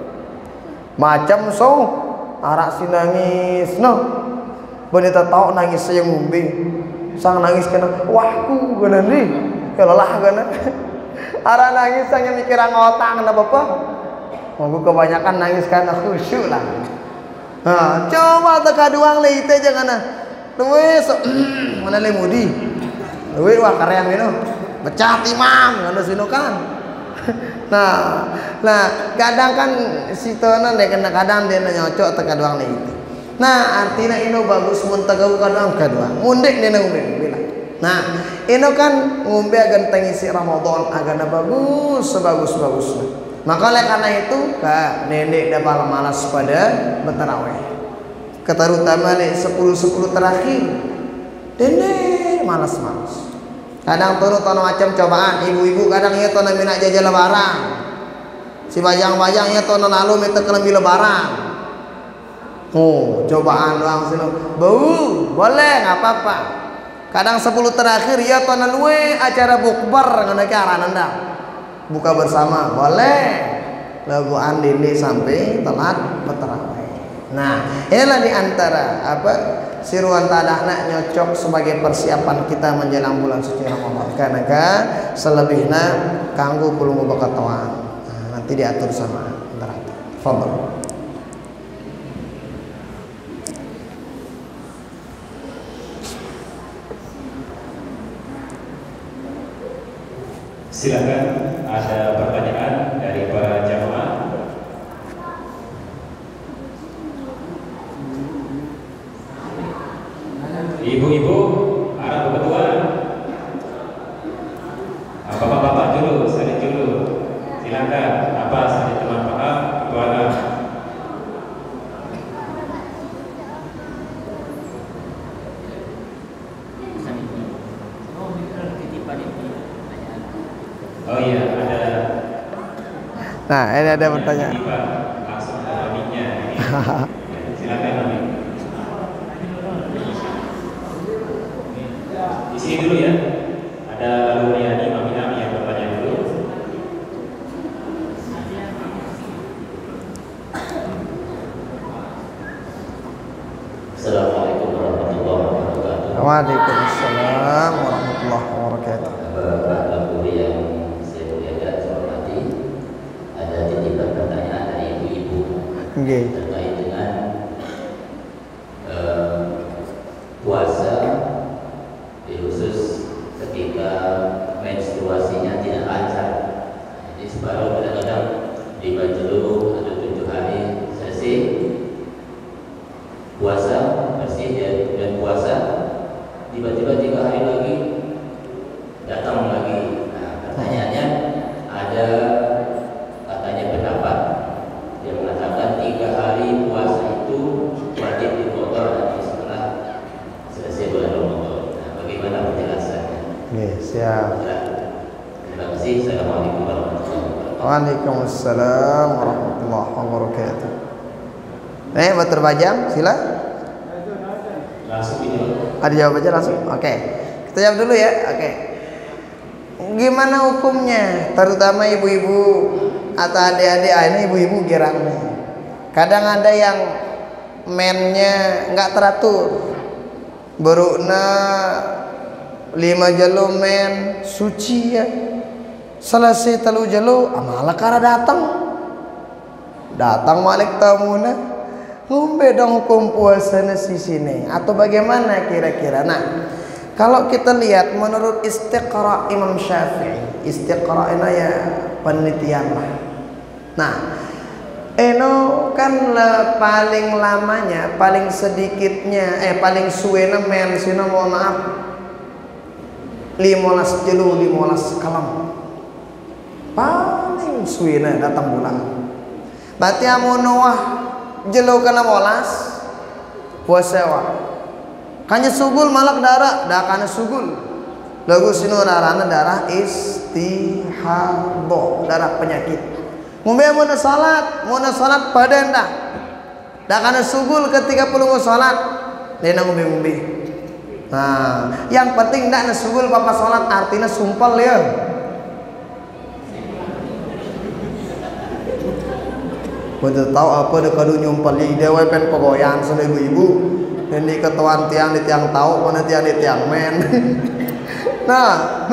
Macam so arak si nangis no. Bonita tahu nangis saya ngumbi. Sang nangis kena wahku gana nih. Ya lelah gana. Arak nangis hanya mikiran ngotang na bapak. Aku kebanyakan nangis karena khusyuk lah. Nah, coba teka doang le ite jangan nah. Luwe mana le mudi. Luwe wah keren ini. Becah imam ngono sino kan. Nah, kadang kan sitona dek kadang dia nyocok teka doang le itu. Nah, artinya ino bagus mun tega kadang kadang. Mundek dia ngombe bilang. Nah, ino kan ngombe agan tengisi Ramadan agana bagus sebagus-bagusnya. Maka oleh karena itu, Kak, nenek dapat malas pada bertarawih. Terutama nih 10 terakhir. Nenek malas-malas. Kadang turut tono macam cobaan ibu-ibu kadang ya tono minak jajal lebaran. Si bajang-bajang ya tono lalu minta kelembi lebaran. Oh, cobaan doang sih. Bau, boleh nggak apa-apa. Kadang 10 terakhir ya tono luwe acara bukber ngono ki arananda. Buka bersama boleh. Lagu andini sampai telat bertarawih. Nah, inilah diantara apa siruan tadahna nyocok sebagai persiapan kita menjelang bulan suci Ramadan. Karena selebihnya kanggo pulung bakatoan. Nah, nanti diatur sama neraka. Fadhol. Silakan ada pertanyaan dari para jamaah. Ibu-ibu, para kebetulan, bapak-bapak dulu, saya dulu. Silakan, apa saja teman paham, keluarga. Oh iya, ada. Nah, ini ada pertanyaan. Langsung ke Aminnya. Silakan Amin. Di sini dulu ya. Ada Lalu Yani Mami yang bertanya dulu. Waalaikumsalam warahmatullahi wabarakatuh. Bapak-bapak yang saya muliakan, saya hormati, ada titipan pertanyaan dari ibu-ibu Nggih. terkait dengan puasa, khusus ketika menstruasinya tidak lancar. Jadi separuh kadang-kadang 5 jelu atau 7 hari selesai puasa bersih dan puasa, tiba-tiba 3 hari lagi datang lagi. Nah, pertanyaannya, ada katanya pendapat yang mengatakan 3 hari puasa itu wajib diqadha nanti setelah selesai bulan Ramadan. Nah, bagaimana penjelasannya? Nggih, siap. Terima kasih. Assalamualaikum warahmatullahi wabarakatuh. Waalaikumsalam warahmatullahi wabarakatuh. Buat terbajam, sila. Langsung ini. Ada jawab aja langsung. Oke. Kita jawab dulu ya. Oke. Gimana hukumnya? Terutama ibu-ibu atau adik-adik, ini ibu-ibu girang nih. Kadang ada yang mennya nggak teratur. Berukna 5 jelu men suci ya. Selesai 3 jelu amalah kara datang malik tamuna. Ngombe dong hukum puasanya sini atau bagaimana kira-kira? Nah, kalau kita lihat menurut istiqra Imam Syafi'i, istiqra itu ya penelitian lah. Nah, eno kan paling lamanya, paling sedikitnya, paling suwena men sino mohon maaf 15 jelu 15 kalam. Paling suwena datang bulan. Berarti amunawah jelo kana molas puasa wa kanya sugul malak darah dah kana sugul lagu sinu darahna darah istihadah, darah penyakit. Ngombe mun salat padan dah kana sugul ketika pelungu salat dena ngombe. Nah, yang penting dak na sugul papa salat artinya sumpel ya. Betul tahu apa dek kadu nyumpel di dewa pen pegoyan sama ibu-ibu dan di ketuan tiang di tiang tahu mana tiang di tiang men. nah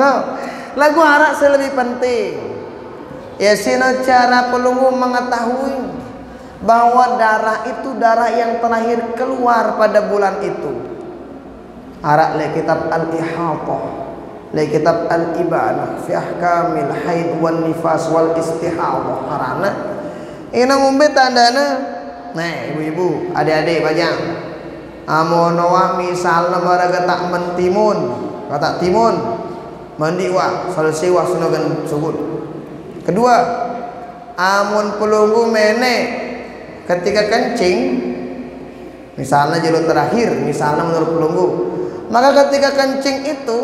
lagu harak lebih penting ya sino cara pelunggu mengetahui bahwa darah itu darah yang terakhir keluar pada bulan itu. Harak le kitab al-ihatah, le kitab al-ibanah fi ahkamil haid wan nifas wal istihadah karena ina ngombe tandana. Nah, ibu-ibu, adik-adik bajang. Amonowa misalna baraga tak mentimun, kata timun mandi wa selesai wa sunagan sugut. Kedua, amun pelunggu mene ketika kencing misalnya jalur terakhir, misalnya menurut pelunggu, maka ketika kencing itu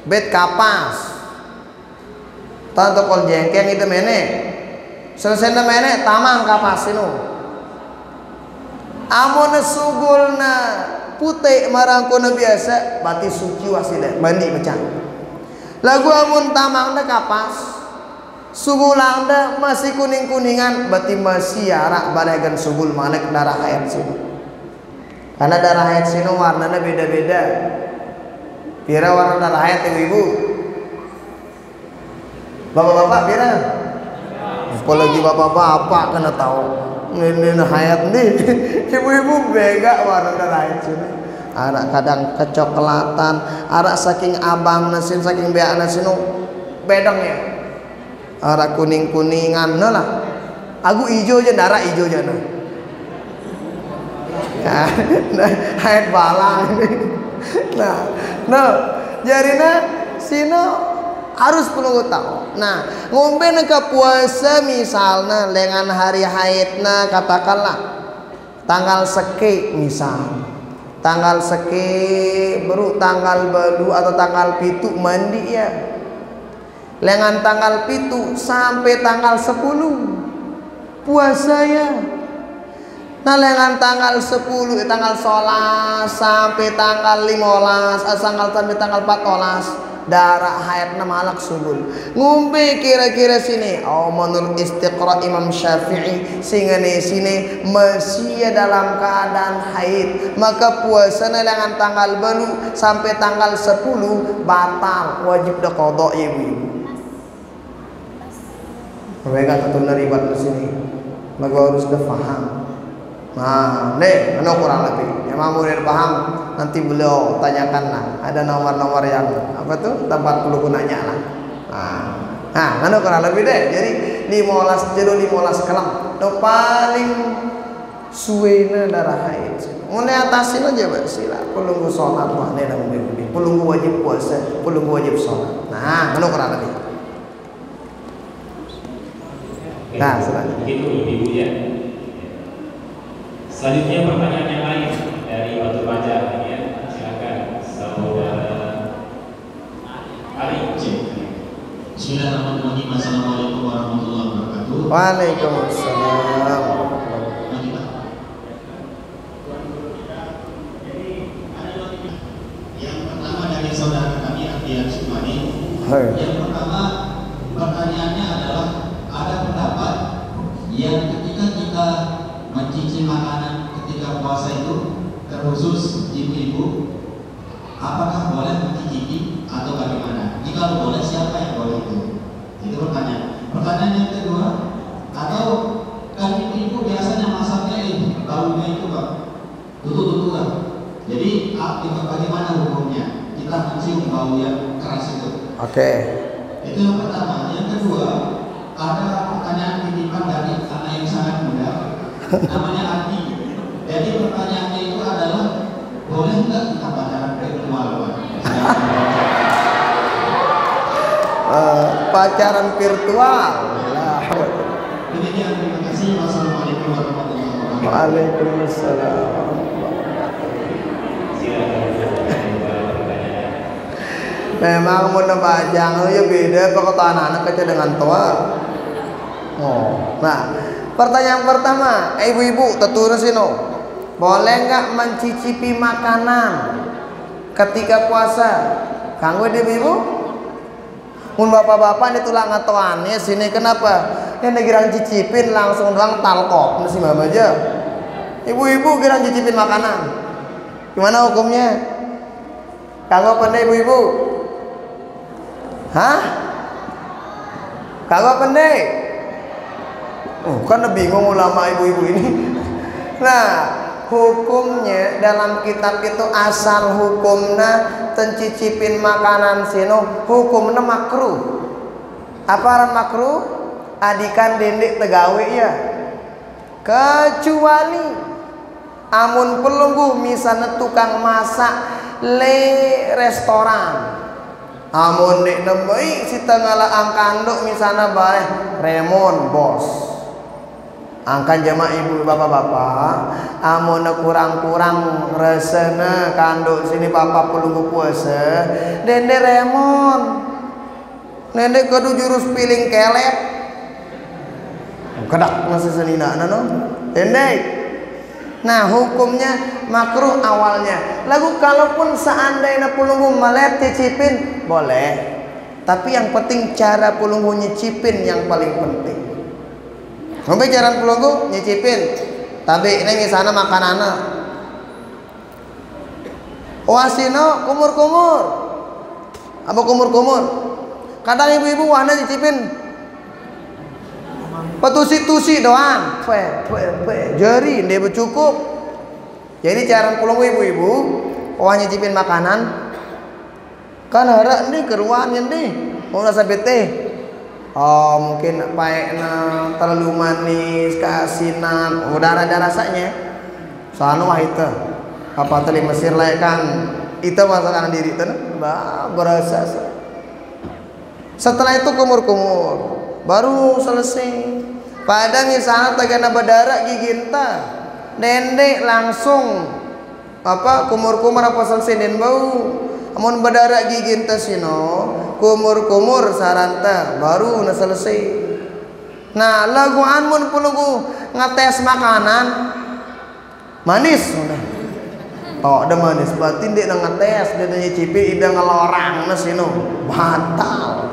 bet kapas tanto kol jengkeng itu mene selesai mene tamang kapas inu amun sugulna putih marangkuna biasa berarti suci wasida mandi pecah lagu amun tamang na kapas sugulanda masih kuning-kuningan berarti masih arak balagan sugul manek darah haid sinu karena darah haid sinu warnanya beda-beda. Pira warna darah haid ibu-ibu bapak-bapak pira apalagi bapak-bapak kena tahu ini hayat nih ibu-ibu bega warna darah haid sini arak kadang kecoklatan arak saking abang nasin saking beak nasin bedang ya arak kuning-kuningan lah aku hijau aja darah hijau aja nah haid balang nah jarina sino harus perlu tahu. Nah, ngombe neka puasa misalnya dengan hari haidna katakanlah tanggal seke misal. Tanggal seke baru tanggal balu atau tanggal pitu mandi ya. Lengan tanggal pitu sampai tanggal 10 puasa ya. Nah lengan tanggal 10 tanggal 11 sampai tanggal 15 sampai tanggal 14 darah haid malak subul ngumpi kira-kira sini menurut istiqra Imam Syafi'i sehingga sini masih dalam keadaan haid maka puasa lengan tanggal baru sampai tanggal 10 batal wajib qada ibu-ibu. Mereka tentu neribat di sini maka harus paham. Nah, nih, kurang lebih. Yang mau paham nanti beliau tanyakanlah. Ada nomor-nomor yang apa tuh tempat perlu nanya lah. Nah, kurang lebih deh. Jadi 15 jero 15 kelam. No paling suwena darah haid. Mulai atasin aja Pak sila. Perlu sholat mah nih nang lebih. Perlu wajib puasa, perlu wajib sholat. Nah, kurang lebih. Nah, selanjutnya. Begitu ibu ya. Selanjutnya pertanyaan yang lain dari Batu Panjang ya, silakan saudara Ali. Bismillahirrahmanirrahim. Assalamualaikum warahmatullahi wabarakatuh. Waalaikumsalam. Yang pertama dari saudara kami Ardian Sukmani. Yang pertama pertanyaannya adalah ada pendapat yang ketika kita mencicipi makanan ketika puasa itu terkhusus ibu-ibu apakah boleh mencicipi atau bagaimana? Jika boleh siapa yang boleh itu? Itu pertanyaan. Pertanyaan yang kedua, atau kan ibu-ibu biasanya masaknya baunya itu Pak tutu-tutuan. Jadi bagaimana hukumnya? Kita mencium bau yang keras itu. Oke. Itu yang pertama. Yang kedua, ada pertanyaan titipan dari anak yang sangat muda. Namanya Adi. Jadi pertanyaannya itu adalah boleh nggak kita pacaran virtual Pak? Pacaran virtual. Demikian, terima kasih. Wassalamualaikum warahmatullahi wabarakatuh. Waalaikumsalam. Memang mau nebajang ya beda perkataan anak kecil dengan tua. Nah, pertanyaan pertama, ibu-ibu tertulis ini, boleh nggak mencicipi makanan ketika puasa? Kanggo ibu-ibu? Mun bapak-bapak ditulang atuannya sini kenapa? Yang negirang cicipin langsung doang talkop, nasi mama aja. Ibu-ibu kira cicipin makanan, gimana hukumnya? Kanggo pandai ibu-ibu? Hah? Kanggo pandai? Kan bingung ulama ibu-ibu ini. Nah, hukumnya dalam kitab itu asal hukumna tencicipin makanan sino hukumna makruh. Apa makruh? Adikan dendek tegawe ya. Kecuali amun pelungguh misalnya tukang masak le restoran. Amun dek nembai si tengala angkanduk misalnya bareh remon bos. Angkan jamaah ibu bapak-bapak, amun kurang-kurang resena kanduk sini bapak pelunggu puasa, dende remon, dende kudu jurus piling kelep, kedak masih senina nano, dende. Nah hukumnya makruh awalnya. Lalu kalaupun seandainya pelunggu melet cicipin boleh, tapi yang penting cara pelunggu nyicipin yang paling penting. Sampai jaran pelunggu nyicipin. Tapi ini misalnya makanannya wasino kumur-kumur. Apa kumur-kumur? Kadang ibu-ibu wahana nyicipin petusi-tusi doang. Jari dia bercukup. Jadi jaran pelunggu ibu-ibu wah nyicipin makanan. Kan harap nih keruan nih. Mau rasa bete. Mungkin paekna terlalu manis, keasinan, udah ada rasanya. Soalnya wah itu apa tadi Mesir kan itu masakan diri itu, berasa. Setelah itu kumur-kumur, baru selesai. Pada misalnya tegana berdarah giginta, dendek langsung apa kumur-kumur apa selesai den bau. Amun berdarah gigin sino kumur-kumur saranta baru na selesai. Nah lagu amun pelunggu ngetes makanan manis tok ada manis berarti dia ngetes dia nyicipi ida ngelorang na sino batal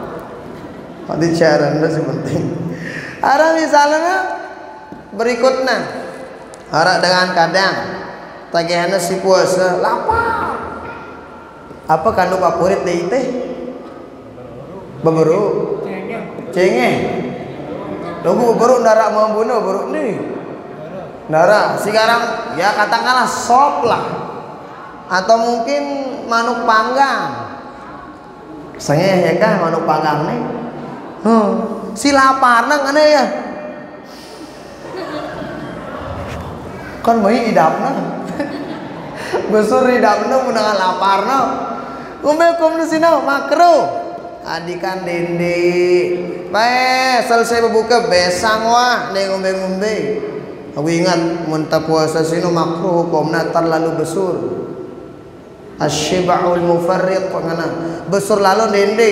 tadi cara anda sih penting ada misalnya berikutnya ada dengan kadang tagihannya si puasa lapar apa kandung favorit deh teh beberu cengeng tunggu beberu darah membunuh beru nih darah sekarang ya katakanlah sop lah atau mungkin manuk panggang saya ya kah manuk panggang nih si lapar nang aneh ya kan bayi idapna besar idapna menang lapar no ngombe di sini makro adikan dende bae selesai berbuka besang wah nih ngombe aku ingat muntah puasa sini makro hukumna terlalu besar asyiba'ul mufarrid pengana besar lalu dende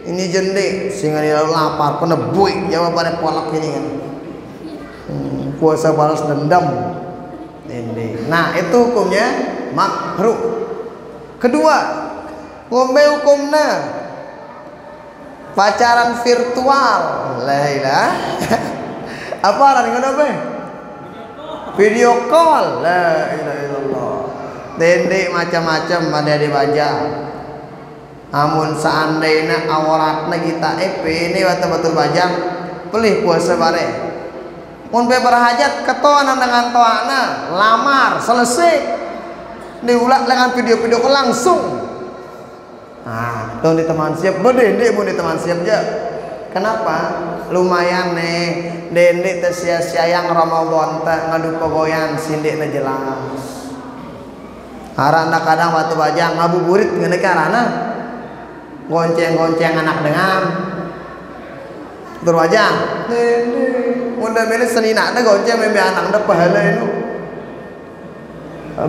ini jende sehingga dia lalu lapar kena bui jawabannya polak ini kan puasa balas dendam dende. Nah itu hukumnya makruh. Kedua ngombe hukumnya pacaran virtual lah ilah apa arang ngombe video call la ilaha illallah dende macam-macam pada dibaca amun seandainya awratna kita ini betul-betul bajang pelih puasa bare mun be berhajat ketoanan dengan toana lamar selesai diulang dengan video-video langsung nah dong di teman siap bedende mun di teman siap aja kenapa lumayan nih dende teh sia-sia yang Ramadan teh ngadu pegoyan sindikna jelas harana kadang waktu bajang ngabuburit ngene karana gonceng-gonceng anak dengan berwajang mudah milih senina ada gonceng membe anak ada pahala itu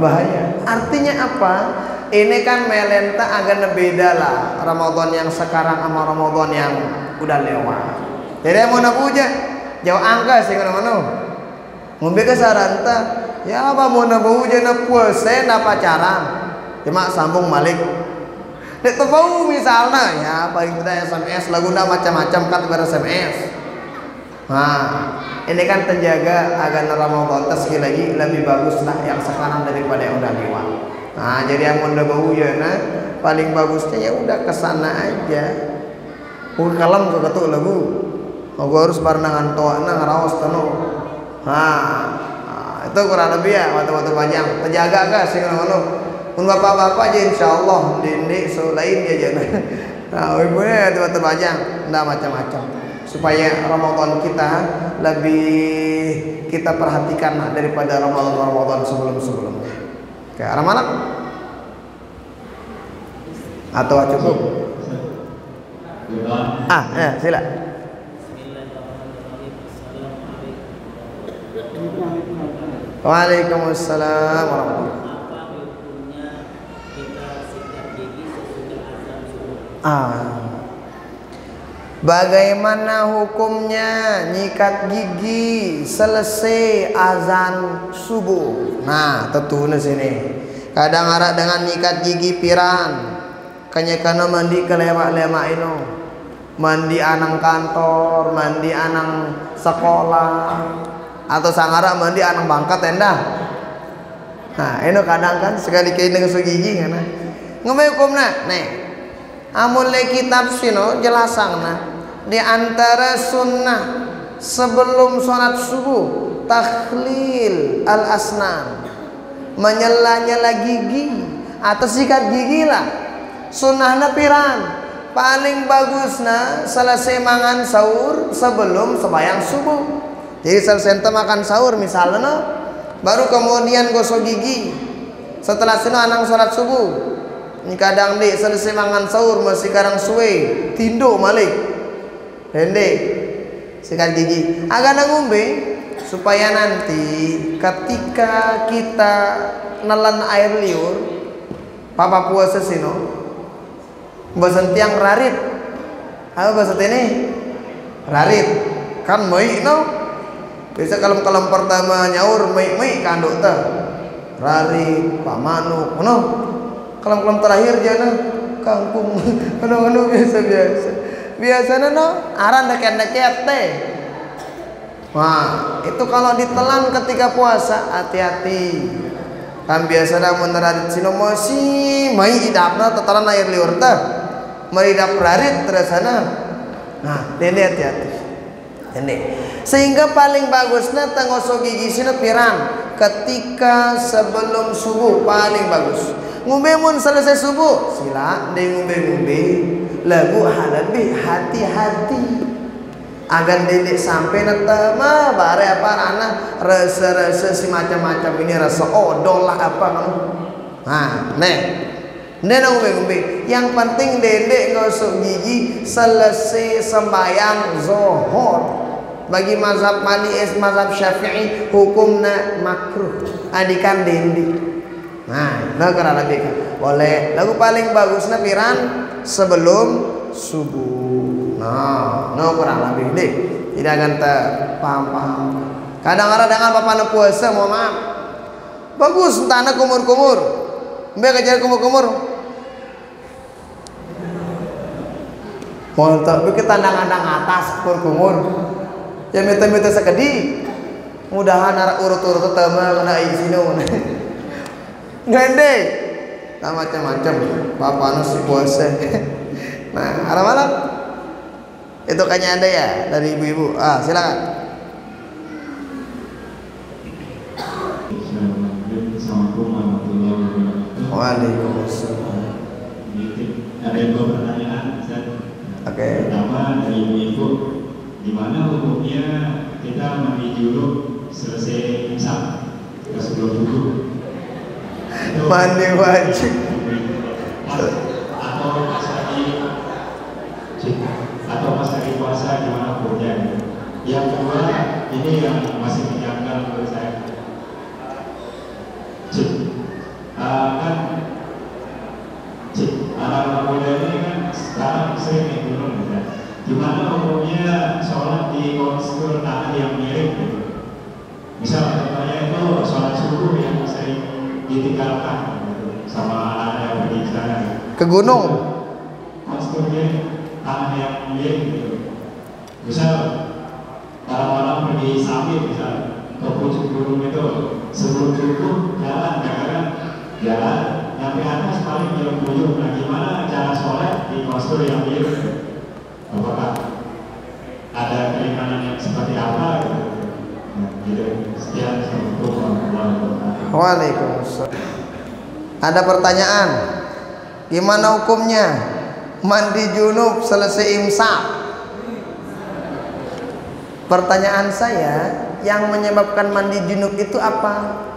bahaya artinya apa ini kan melenta agak beda lah Ramadan yang sekarang sama Ramadan yang udah lewat jadi mau nabuja jauh angka sih mana-mana ngombe ke saranta ya apa mau nabuja na puasa na pacaran cuma sambung malik dek tahu misalnya ya paling tidak SMS laguna macam-macam kan ber SMS nah ini kan terjaga agar Ramadan sekali lagi lebih bagus lah yang sekarang daripada yang udah lewat nah jadi yang udah bau ya nah paling bagusnya ya udah kesana aja kalem ke ketuk lagu aku harus barengan toa na ngaraos tano itu kurang lebih ya waktu-waktu panjang terjaga kah sih ngono pun bapak-bapak aja insyaallah dinding selain aja nah ibunya itu terbanyak enggak macam-macam supaya Ramadan kita lebih kita perhatikan daripada Ramadan sebelum-sebelumnya kayak Ramadan atau cukup ya sila Waalaikumsalam warahmatullahi bagaimana hukumnya nyikat gigi selesai azan subuh nah tentunya sini kadang ada dengan nyikat gigi piran kanyakana mandi kelewak-lewak itu mandi anang kantor mandi anang sekolah atau sangara mandi anang bangkat tenda nah ini kadang kan sekali kena ngesu gigi kan ngomong hukumnya nih amun le kitab sino jelasangna di antara sunnah sebelum sholat subuh takhlil al asnan menyela-nyela gigi atau sikat gigi lah sunnahna piran paling bagusna selesai mangan sahur sebelum sembahyang subuh jadi selesai makan sahur misalnya baru kemudian gosok gigi setelah sino anang sholat subuh ini kadang dek selesai mangan sahur masih karang suwe tindo malik dende sikat gigi agak ngombe supaya nanti ketika kita nelan air liur papa puasa sino bahasa tiang rarit apa bahasa ini rarit kan mai no biasa kalau pertama nyaur mai kanduk ta Rari, Pamanuk, kelam-kelam terakhir jana kangkung, biasa-biasa. Biasanya aran deket-deket teh. Wah, itu kalau ditelan ketika puasa hati-hati. Kan biasanya meneran sino masih mai idapna tataran air liur teh. Meridap rarit terus sana. Nah, dene hati-hati. Dene. Sehingga paling bagusnya tengosok gigi sina piran ketika sebelum subuh paling bagus. Ngombe mun selesai subuh sila deui ngombe-ngombe lagu halabi hati-hati agan dedek sampai netema bare apa anak rasa-rasa si macam-macam ini rasa odol lah apa kamu. Nah, ngombe-ngombe. Yang penting dedek ngosok gigi selesai sembahyang zuhur. Bagi mazhab Maliki, mazhab Syafi'i hukumna makruh. Adikan dende. Nah, karena lebih boleh. Lagu paling bagusnya piran sebelum subuh. Nah, kurang lebih deh. Tidak akan paham. Kadang-kadang dengan bapak puasa, mohon maaf. Bagus, entah kumur-kumur. Mbak kejar kumur-kumur. Mantap, kita tandang-tandang atas kumur-kumur. Ya minta-minta sekedi. Mudahan arah urut-urut tema kena isino. Gede, nah macam-macam. Bapak nasi puasa. Nah, arah malam itu kayaknya ada ya dari ibu-ibu. Silakan. Assalamualaikum warahmatullahi wabarakatuh. Waalaikumsalam. Ada dua pertanyaan, Ustaz. Oke. Pertama dari ibu-ibu, di mana hukumnya kita mandi junub selesai imsak sebelum subuh? Mandi wajib. Atau pas lagi puasa gimana hukumnya? Yang kedua, ini yang masih menjanggal menurut saya. Anak-anak muda ini kan sekarang sering naik gunung, ya. Gimana hukumnya sholat di konstur tanah yang mirip gitu? Misal contohnya itu sholat subuh yang sering ditinggalkan gitu, sama anak yang pergi ke sana Ke gunung. konsturnya tanah yang mirip gitu. Misal orang-orang pergi sambil misal ke puncak gunung itu sebelum subuh jalan nyampe atas paling jam 7. Nah, gimana cara sholat di konstur yang mirip? Apakah ada keringanan yang seperti apa gitu? Nah, gitu. Sekian, assalamualaikum warahmatullahi wabarakatuh. Waalaikumsalam. Ada pertanyaan. Gimana hukumnya mandi junub selesai imsak? Pertanyaan saya, yang menyebabkan mandi junub itu apa?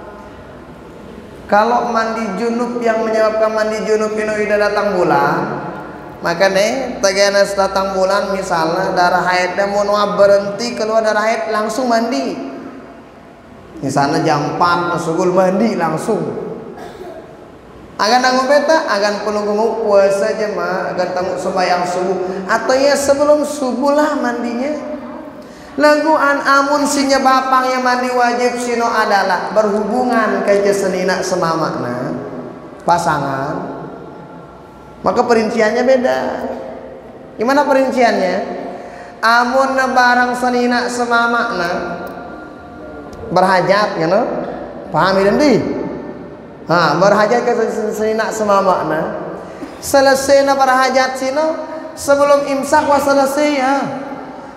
Kalau mandi junub yang menyebabkan mandi junub itu tidak datang bulan, maka nih tegenas datang bulan misalnya darah haidnya mau berhenti keluar darah haid langsung mandi. Misalnya jam 4 masukul mandi langsung. Agan nanggung peta, agan penunggu puasa jemaah, agan tamu sembahyang subuh atau ya sebelum subuh lah mandinya. Laguan amun sinya bapang yang mandi wajib sino adalah berhubungan ke senina semamakna pasangan, maka perinciannya beda. Gimana perinciannya? Amun barang senina semamakna berhajat, you know? Pahami dan di? Berhajat ke senina semamakna. Selesai na berhajat sino sebelum imsak wa selesai ya.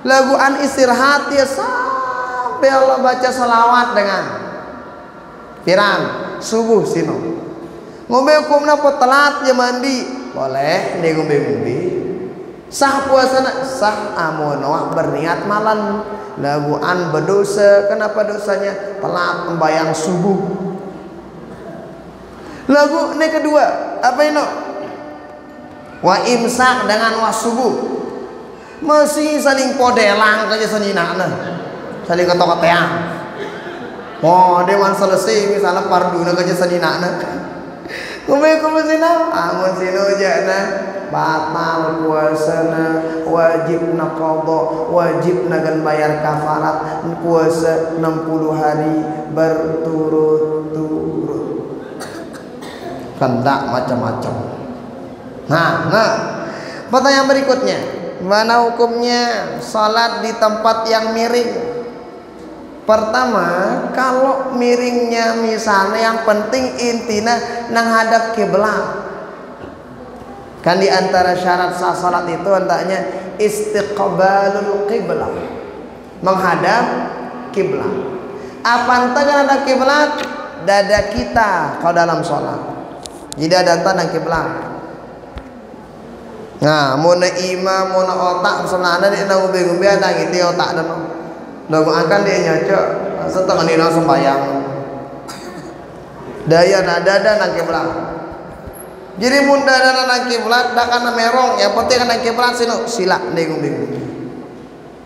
Laguan istirahat ya sampai Allah baca salawat dengan piran subuh sino. Ngombe hukumna po telat ya mandi boleh dia ngombe sah puasana sah amun wah berniat malam. Laguan berdosa, kenapa dosanya? Telat membayang subuh. Lagu ini kedua apa ini? Wa imsak dengan wa subuh. Masih saling podelang kayak seninana, saling ketok-keteang. Dewan selesai misalnya parduna kayak seninana. Kumai sina, amun sino jana batal puasana, wajib na qadha, wajib na gan bayar kafarat puasa 60 hari berturut-turut. kendak macam-macam. Nah, pertanyaan berikutnya, mana hukumnya salat di tempat yang miring? Pertama, kalau miringnya misalnya yang penting intinya nang hadap kiblat. Kan di antara syarat sah salat itu hendaknya istiqbalul qiblah, menghadap kiblat. Apa ente ada kiblat? Dada kita kalau dalam sholat. Jadi ada tanda kiblat. Nah, mau imam, mau otak, misalnya ada di ngumbi-ngumbi ada gitu otak dan lagu akan dia nyocok setengah ini langsung bayang. Daya nada nang kiblat. Jadi mun dada nang kiblat dak kana merong, yang penting nang kiblat sila dia ngumbi-ngumbi.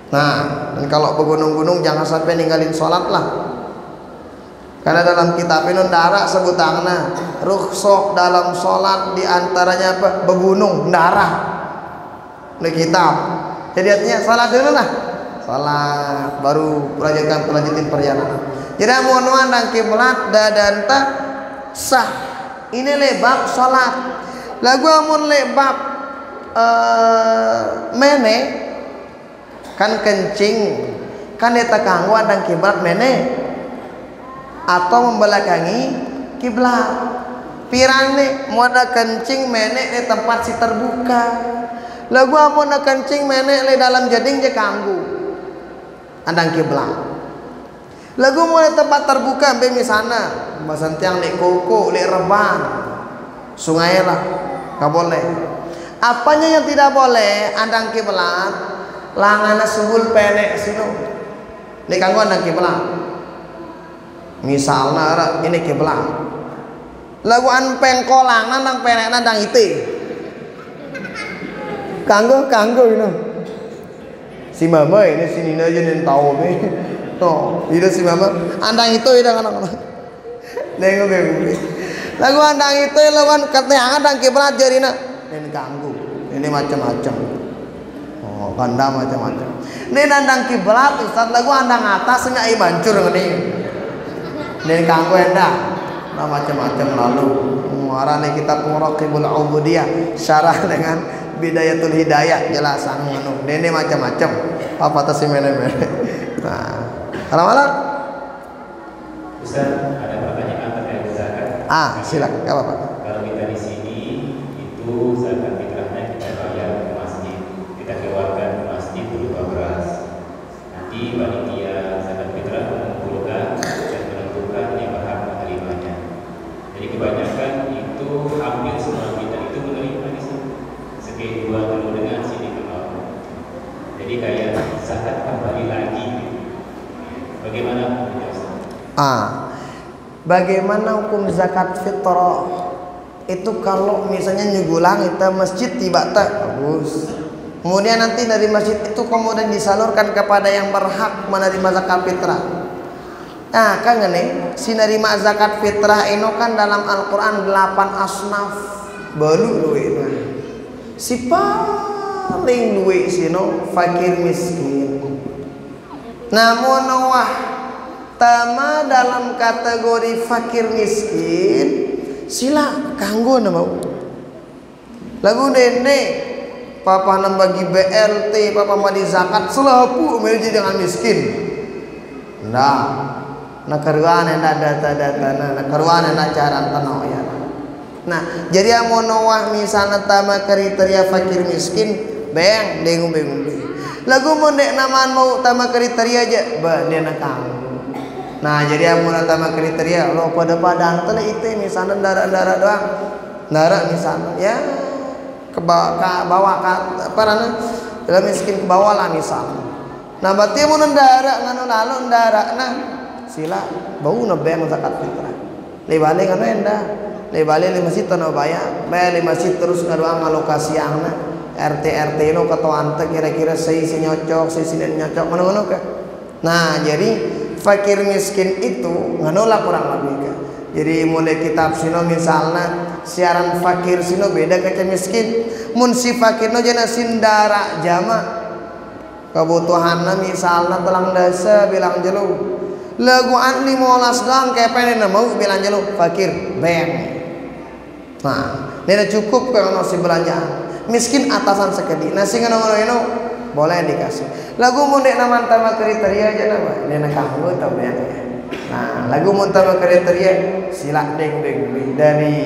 Nah, dan kalau begunung-gunung jangan sampai ninggalin sholat lah. Karena dalam kitab ini darah sebutannya rukhsah dalam sholat diantaranya apa? Begunung, darah di kitab. Jadi artinya sholat dulu lah, sholat baru lanjutin perjalanan. Jadi mau nuan kiblat dan tak sah. Ini lebab sholat. Lagu amun lebab mene kan kencing kan dia kanggo dan kiblat mene atau membelakangi kiblat. Pirane mau ada kencing menek di tempat si terbuka. Lagu mau ada kencing menek di dalam jading je kanggu andang kiblat. Lagu mau di tempat terbuka be misalnya basentiang di koko, di rebang, sungai lah, nggak boleh. Apanya yang tidak boleh andang kiblat? Langana subul penek sino. Di kanggu andang kiblat. Misalnya ini kiblat. Lagu anpeng kolangan nang penekna dang ite. Kanggo ini. Si mama ini sini aja nih tahu nih. No, itu si mama. Andang itu idang anak-anak. Nengok. Lagu andang itu lawan katanya andang kiblat jarina. Ini kanggo. Ini macam-macam. Oh, kanda macam-macam. Ini andang kiblat Ustaz lagu andang atas nggak bancur ngene. Ini kanggo endah. Nah, macam-macam lalu muarane kitab Muraqibul Ubudiyah syarah dengan Bidayatul Hidayah jelasan ngono. Ini macam-macam. Apa tas mene-mene. Nah, malam. Ustaz, ada pertanyaan terkait zakat. Silakan. Enggak apa-apa. Kalau kita di sini itu zakat fitrahnya kita bayar ke masjid, kita keluarkan ke masjid berupa beras. Nanti panitia zakat fitrah mengumpulkan dan menentukan yang berhak menerimanya. Jadi kebanyakan itu hampir semua kita itu menerima di sini. Sekedua dulu dengan sini kenal. Jadi kayak zakat kembali lagi. Bagaimana hukumnya? Bagaimana hukum zakat fitrah? Itu kalau misalnya nyugulang kita masjid tiba tak bagus. Kemudian nanti dari masjid itu kemudian disalurkan kepada yang berhak menerima zakat fitrah. Nah, kan nih, si nerima zakat fitrah ini kan dalam Al-Quran 8 asnaf baru duit. Si paling duit sino fakir miskin. Namun wah tama dalam kategori fakir miskin sila kanggo nama lagu dene papa nam bagi BLT papa madi zakat selapu menuju dengan miskin nah karuan enda data-data nah karuan enda cara tanau ya. Nah jadi amonowah misalnya tama kriteria fakir miskin beng dengung lagu mondek namaan mau tama kriteria aja ba dia nakang. Nah jadi yang mau tama kriteria lo pada antara itu misalnya darah doang darah misalnya ya ke bawah apa namanya dalam miskin ke bawah lah misalnya. Nah berarti mau darah nganu lalu darah nah sila bau nebeng zakat fitrah lebale nganu endah lebale lima masjid tanah bayar lima masjid terus ngadoang alokasi angna RT lo ketua ante kira-kira si nyocok si nyocok mana ke. Nah jadi fakir miskin itu nganolak kurang lebih kan. Jadi mulai kitab sino misalnya siaran fakir sino beda kaca miskin. Mun si fakir no jana sindara jama kebutuhanna misalnya telang dasa bilang jelu lagu an 15 doang kayak pengen mau bilang jelu fakir beng Nah, ini cukup kalau nasi belanjaan. Miskin atasan sekedi. Nasi ngono-ngono boleh dikasih. Lagu mun dek nama tama kriteria aja nama. Ini nak kamu tahu ya. Nah, lagu mun tama kriteria silak deng dari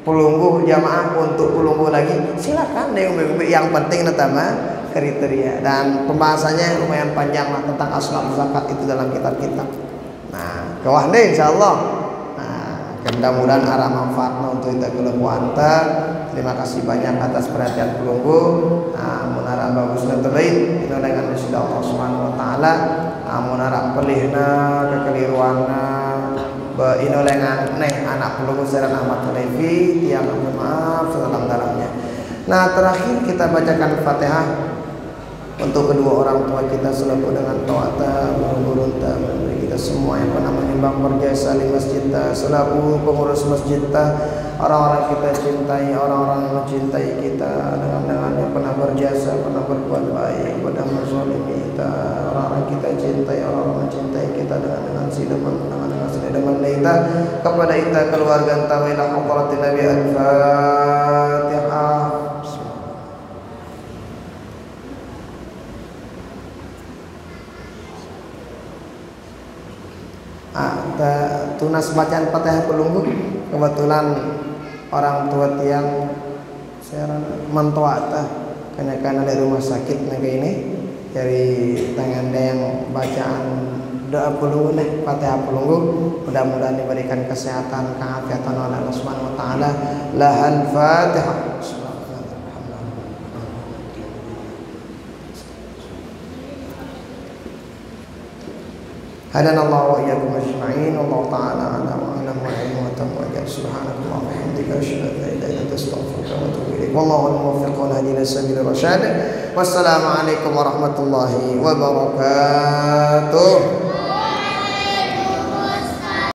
pelunggu jamaah untuk pelunggu lagi silakan deng yang penting nama kriteria dan pembahasannya lumayan panjang lah tentang asbab zakat itu dalam kitab-kitab. Nah, kawah deh insyaallah. Nah, mudah-mudahan arah manfaatnya untuk kita kelepuanta. Terima kasih banyak atas perhatian pelunggu. Nah, munara bagus dan terbaik itu dengan rezeki Allah Subhanahu wa taala. Munara pelihna kekeliruanna inolengan neh anak pelunggu Zaran Ahmad Halefi tiang maaf sedalam-dalamnya. Nah, terakhir kita bacakan Fatihah untuk kedua orang tua kita selaku dengan taata guru memberi kita semua yang pernah menyumbang berjasa di masjid selaku pengurus masjid orang-orang kita cintai, orang-orang yang mencintai kita dengan yang pernah berjasa, pernah berbuat baik pada mazalimi kita, orang-orang kita cintai, orang-orang mencintai kita dengan sidaman kita kepada kita keluarga tawila hadratin Nabi Al-Fatihah. Tunas bacaan Fatihah pelunggu kebetulan orang tua tiang saya mentoata karena dari rumah sakit naga ini dari tangan yang bacaan doa pelunggu nih Fatihah pelunggu mudah-mudahan diberikan kesehatan keafiatan oleh Allah Subhanahu wa taala. Lahal Fatihah. Hadanallahu wa iyyakum ajma'in. Wallahu ta'ala a'lam wa a'lam wa ilmu wa tamwajal. Subhanallahi wa bihamdihi asyhadu an la ilaha illa anta astaghfiruka wa atubu ilaik. Wallahu al-muwaffiq wal hadi ila sabilir rasyad. Wassalamu alaikum warahmatullahi wabarakatuh.